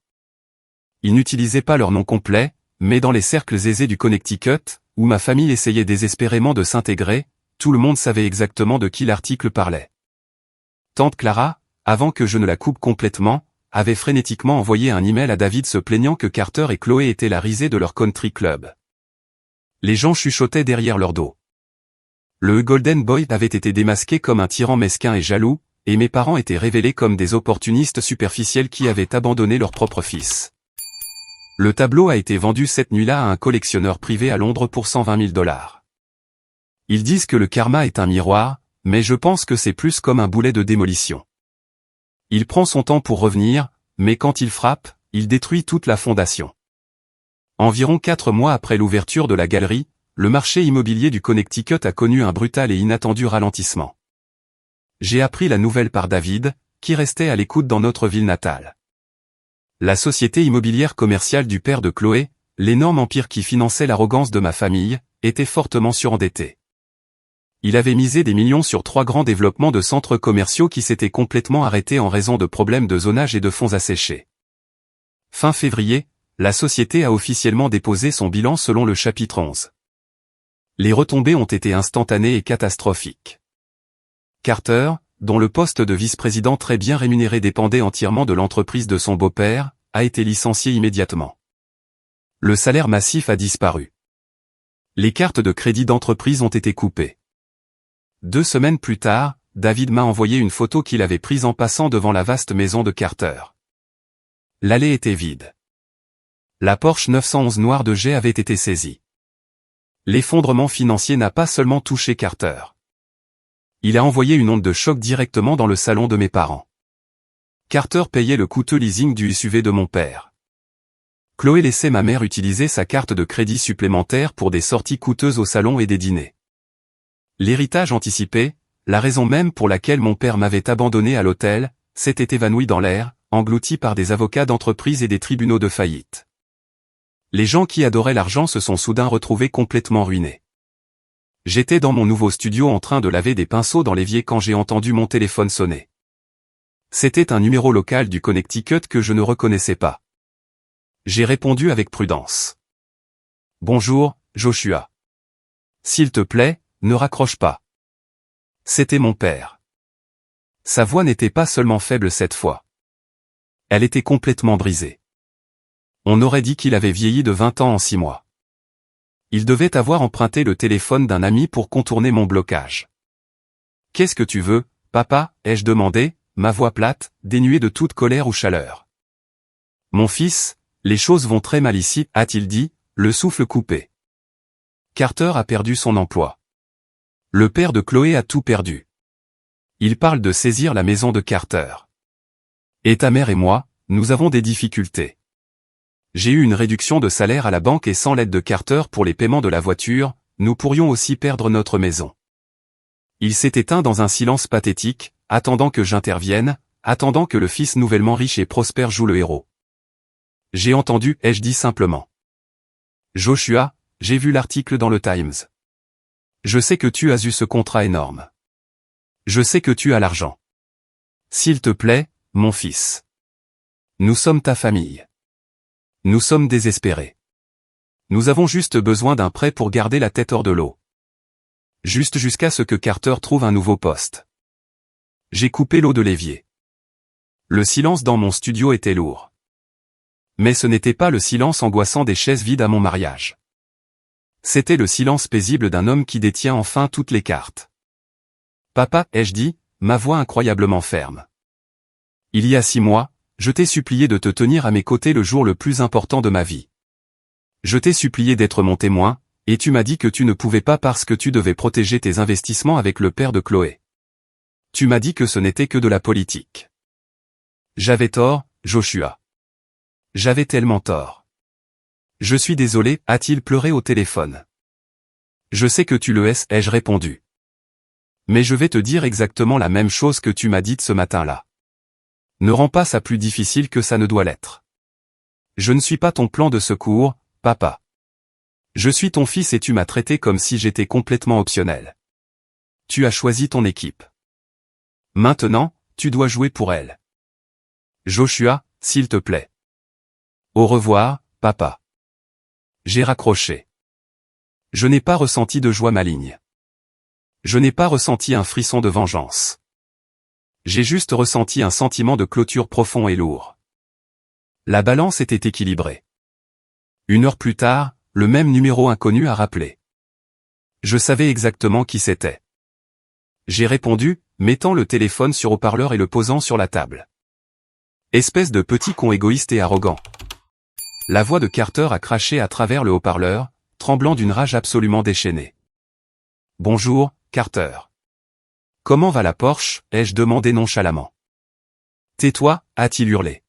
Speaker 1: Il n'utilisait pas leur nom complet, mais dans les cercles aisés du Connecticut, où ma famille essayait désespérément de s'intégrer, tout le monde savait exactement de qui l'article parlait. Tante Clara, avant que je ne la coupe complètement, avait frénétiquement envoyé un email à David se plaignant que Carter et Chloé étaient la risée de leur country club. Les gens chuchotaient derrière leur dos. Le Golden Boy avait été démasqué comme un tyran mesquin et jaloux, et mes parents étaient révélés comme des opportunistes superficiels qui avaient abandonné leur propre fils. Le tableau a été vendu cette nuit-là à un collectionneur privé à Londres pour 120 000 $. Ils disent que le karma est un miroir, mais je pense que c'est plus comme un boulet de démolition. Il prend son temps pour revenir, mais quand il frappe, il détruit toute la fondation. Environ 4 mois après l'ouverture de la galerie, le marché immobilier du Connecticut a connu un brutal et inattendu ralentissement. J'ai appris la nouvelle par David, qui restait à l'écoute dans notre ville natale. La société immobilière commerciale du père de Chloé, l'énorme empire qui finançait l'arrogance de ma famille, était fortement surendetté. Il avait misé des millions sur 3 grands développements de centres commerciaux qui s'étaient complètement arrêtés en raison de problèmes de zonage et de fonds asséchés. Fin février, la société a officiellement déposé son bilan selon le chapitre 11. Les retombées ont été instantanées et catastrophiques. Carter, dont le poste de vice-président très bien rémunéré dépendait entièrement de l'entreprise de son beau-père, a été licencié immédiatement. Le salaire massif a disparu. Les cartes de crédit d'entreprise ont été coupées. 2 semaines plus tard, David m'a envoyé une photo qu'il avait prise en passant devant la vaste maison de Carter. L'allée était vide. La Porsche 911 noire de Jay avait été saisie. L'effondrement financier n'a pas seulement touché Carter. Il a envoyé une onde de choc directement dans le salon de mes parents. Carter payait le coûteux leasing du SUV de mon père. Chloé laissait ma mère utiliser sa carte de crédit supplémentaire pour des sorties coûteuses au salon et des dîners. L'héritage anticipé, la raison même pour laquelle mon père m'avait abandonné à l'hôtel, s'était évanoui dans l'air, englouti par des avocats d'entreprise et des tribunaux de faillite. Les gens qui adoraient l'argent se sont soudain retrouvés complètement ruinés. J'étais dans mon nouveau studio en train de laver des pinceaux dans l'évier quand j'ai entendu mon téléphone sonner. C'était un numéro local du Connecticut que je ne reconnaissais pas. J'ai répondu avec prudence. « Bonjour, Joshua. S'il te plaît, ne raccroche pas. » C'était mon père. Sa voix n'était pas seulement faible cette fois. Elle était complètement brisée. On aurait dit qu'il avait vieilli de 20 ans en 6 mois. Il devait avoir emprunté le téléphone d'un ami pour contourner mon blocage. « Qu'est-ce que tu veux, papa ?» ai-je demandé, ma voix plate, dénuée de toute colère ou chaleur. « Mon fils, les choses vont très mal ici, » a-t-il dit, le souffle coupé. Carter a perdu son emploi. Le père de Chloé a tout perdu. Il parle de saisir la maison de Carter. Et ta mère et moi, nous avons des difficultés. J'ai eu une réduction de salaire à la banque et sans l'aide de Carter pour les paiements de la voiture, nous pourrions aussi perdre notre maison. Il s'est éteint dans un silence pathétique, attendant que j'intervienne, attendant que le fils nouvellement riche et prospère joue le héros. J'ai entendu, ai-je dit simplement. Joshua, j'ai vu l'article dans le Times. Je sais que tu as eu ce contrat énorme. Je sais que tu as l'argent. S'il te plaît, mon fils. Nous sommes ta famille. Nous sommes désespérés. Nous avons juste besoin d'un prêt pour garder la tête hors de l'eau. Juste jusqu'à ce que Carter trouve un nouveau poste. J'ai coupé l'eau de l'évier. Le silence dans mon studio était lourd. Mais ce n'était pas le silence angoissant des chaises vides à mon mariage. C'était le silence paisible d'un homme qui détient enfin toutes les cartes. Papa, ai-je dit, ma voix incroyablement ferme. Il y a 6 mois, je t'ai supplié de te tenir à mes côtés le jour le plus important de ma vie. Je t'ai supplié d'être mon témoin, et tu m'as dit que tu ne pouvais pas parce que tu devais protéger tes investissements avec le père de Chloé. Tu m'as dit que ce n'était que de la politique. J'avais tort, Joshua. J'avais tellement tort. Je suis désolé, a-t-il pleuré au téléphone. Je sais que tu le es, ai-je répondu. Mais je vais te dire exactement la même chose que tu m'as dite ce matin-là. Ne rends pas ça plus difficile que ça ne doit l'être. Je ne suis pas ton plan de secours, papa. Je suis ton fils et tu m'as traité comme si j'étais complètement optionnel. Tu as choisi ton équipe. Maintenant, tu dois jouer pour elle. Joshua, s'il te plaît. Au revoir, papa. J'ai raccroché. Je n'ai pas ressenti de joie maligne. Je n'ai pas ressenti un frisson de vengeance. J'ai juste ressenti un sentiment de clôture profond et lourd. La balance était équilibrée. 1 heure plus tard, le même numéro inconnu a rappelé. Je savais exactement qui c'était. J'ai répondu, mettant le téléphone sur haut-parleur et le posant sur la table. Espèce de petit con égoïste et arrogant. La voix de Carter a craché à travers le haut-parleur, tremblant d'une rage absolument déchaînée. Bonjour, Carter. Comment va la Porsche, ai-je demandé nonchalamment. Tais-toi, a-t-il hurlé.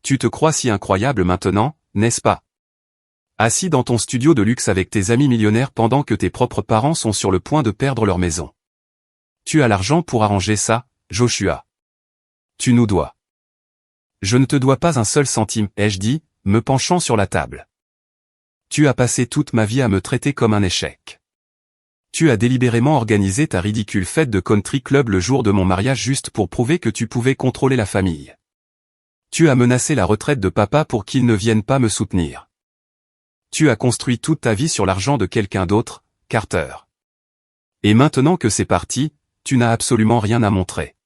Speaker 1: Tu te crois si incroyable maintenant, n'est-ce pas? Assis dans ton studio de luxe avec tes amis millionnaires pendant que tes propres parents sont sur le point de perdre leur maison. Tu as l'argent pour arranger ça, Joshua. Tu nous dois. Je ne te dois pas un seul centime, ai-je dit, me penchant sur la table. Tu as passé toute ma vie à me traiter comme un échec. Tu as délibérément organisé ta ridicule fête de country club le jour de mon mariage juste pour prouver que tu pouvais contrôler la famille. Tu as menacé la retraite de papa pour qu'il ne vienne pas me soutenir. Tu as construit toute ta vie sur l'argent de quelqu'un d'autre, Carter. Et maintenant que c'est parti, tu n'as absolument rien à montrer.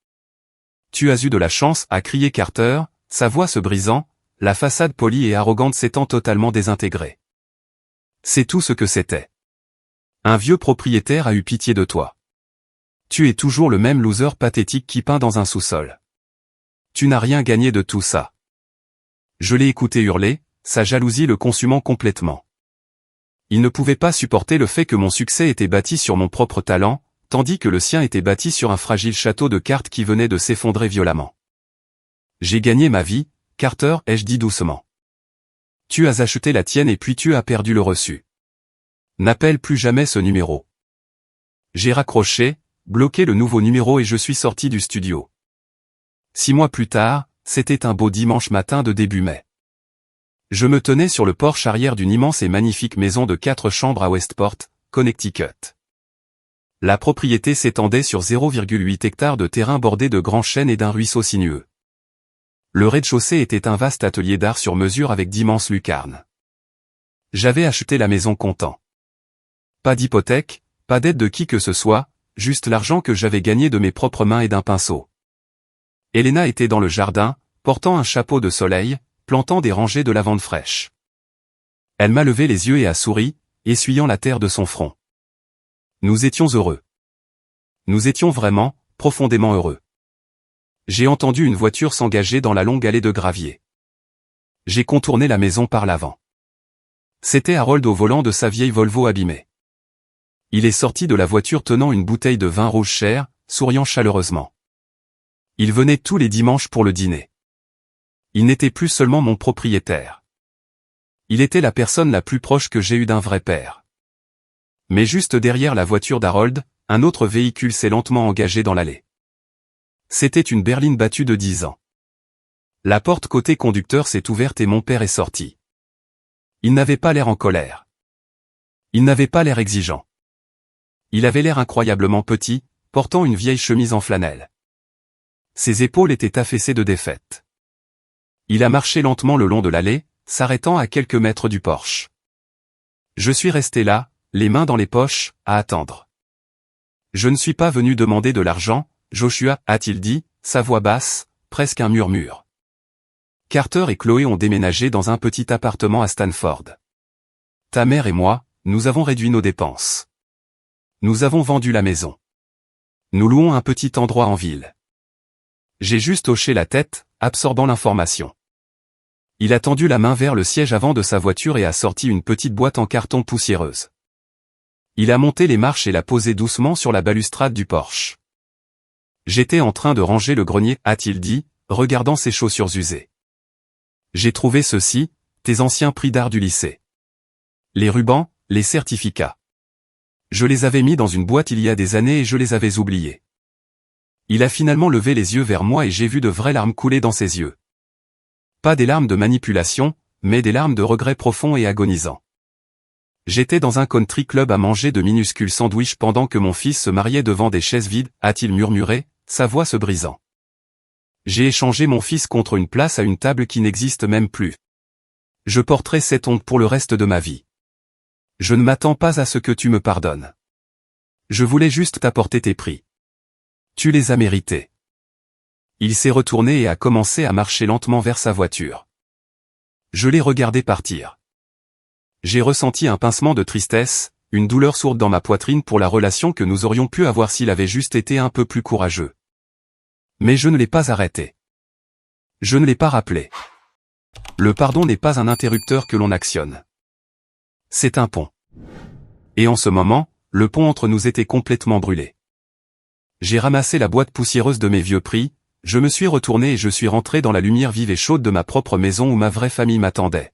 Speaker 1: Tu as eu de la chance, a crié Carter, sa voix se brisant, la façade polie et arrogante s'étant totalement désintégrée. C'est tout ce que c'était. Un vieux propriétaire a eu pitié de toi. Tu es toujours le même loser pathétique qui peint dans un sous-sol. Tu n'as rien gagné de tout ça. Je l'ai écouté hurler, sa jalousie le consumant complètement. Il ne pouvait pas supporter le fait que mon succès était bâti sur mon propre talent, tandis que le sien était bâti sur un fragile château de cartes qui venait de s'effondrer violemment. J'ai gagné ma vie, Carter, ai-je dit doucement. Tu as acheté la tienne et puis tu as perdu le reçu. N'appelle plus jamais ce numéro. J'ai raccroché, bloqué le nouveau numéro et je suis sorti du studio. 6 mois plus tard, c'était un beau dimanche matin de début mai. Je me tenais sur le porche arrière d'une immense et magnifique maison de 4 chambres à Westport, Connecticut. La propriété s'étendait sur 0,8 hectares de terrain bordé de grands chênes et d'un ruisseau sinueux. Le rez-de-chaussée était un vaste atelier d'art sur mesure avec d'immenses lucarnes. J'avais acheté la maison content. Pas d'hypothèque, pas d'aide de qui que ce soit, juste l'argent que j'avais gagné de mes propres mains et d'un pinceau. Elena était dans le jardin, portant un chapeau de soleil, plantant des rangées de lavande fraîche. Elle m'a levé les yeux et a souri, essuyant la terre de son front. Nous étions heureux. Nous étions vraiment, profondément heureux. J'ai entendu une voiture s'engager dans la longue allée de gravier. J'ai contourné la maison par l'avant. C'était Harold au volant de sa vieille Volvo abîmée. Il est sorti de la voiture tenant une bouteille de vin rouge cher, souriant chaleureusement. Il venait tous les dimanches pour le dîner. Il n'était plus seulement mon propriétaire. Il était la personne la plus proche que j'ai eue d'un vrai père. Mais juste derrière la voiture d'Harold, un autre véhicule s'est lentement engagé dans l'allée. C'était une berline battue de 10 ans. La porte côté conducteur s'est ouverte et mon père est sorti. Il n'avait pas l'air en colère. Il n'avait pas l'air exigeant. Il avait l'air incroyablement petit, portant une vieille chemise en flanelle. Ses épaules étaient affaissées de défaite. Il a marché lentement le long de l'allée, s'arrêtant à quelques mètres du porche. Je suis resté là, les mains dans les poches, à attendre. Je ne suis pas venu demander de l'argent, Joshua, a-t-il dit, sa voix basse, presque un murmure. Carter et Chloé ont déménagé dans un petit appartement à Stanford. Ta mère et moi, nous avons réduit nos dépenses. Nous avons vendu la maison. Nous louons un petit endroit en ville. J'ai juste hoché la tête, absorbant l'information. Il a tendu la main vers le siège avant de sa voiture et a sorti une petite boîte en carton poussiéreuse. Il a monté les marches et l'a posée doucement sur la balustrade du porche. J'étais en train de ranger le grenier, a-t-il dit, regardant ses chaussures usées. J'ai trouvé ceci, tes anciens prix d'art du lycée. Les rubans, les certificats. Je les avais mis dans une boîte il y a des années et je les avais oubliés. Il a finalement levé les yeux vers moi et j'ai vu de vraies larmes couler dans ses yeux. Pas des larmes de manipulation, mais des larmes de regret profond et agonisant. J'étais dans un country club à manger de minuscules sandwichs pendant que mon fils se mariait devant des chaises vides, a-t-il murmuré, sa voix se brisant. J'ai échangé mon fils contre une place à une table qui n'existe même plus. Je porterai cette honte pour le reste de ma vie. Je ne m'attends pas à ce que tu me pardonnes. Je voulais juste t'apporter tes prix. Tu les as mérités. Il s'est retourné et a commencé à marcher lentement vers sa voiture. Je l'ai regardé partir. J'ai ressenti un pincement de tristesse, une douleur sourde dans ma poitrine pour la relation que nous aurions pu avoir s'il avait juste été un peu plus courageux. Mais je ne l'ai pas arrêté. Je ne l'ai pas rappelé. Le pardon n'est pas un interrupteur que l'on actionne. C'est un pont. Et en ce moment, le pont entre nous était complètement brûlé. J'ai ramassé la boîte poussiéreuse de mes vieux prix, je me suis retourné et je suis rentré dans la lumière vive et chaude de ma propre maison où ma vraie famille m'attendait.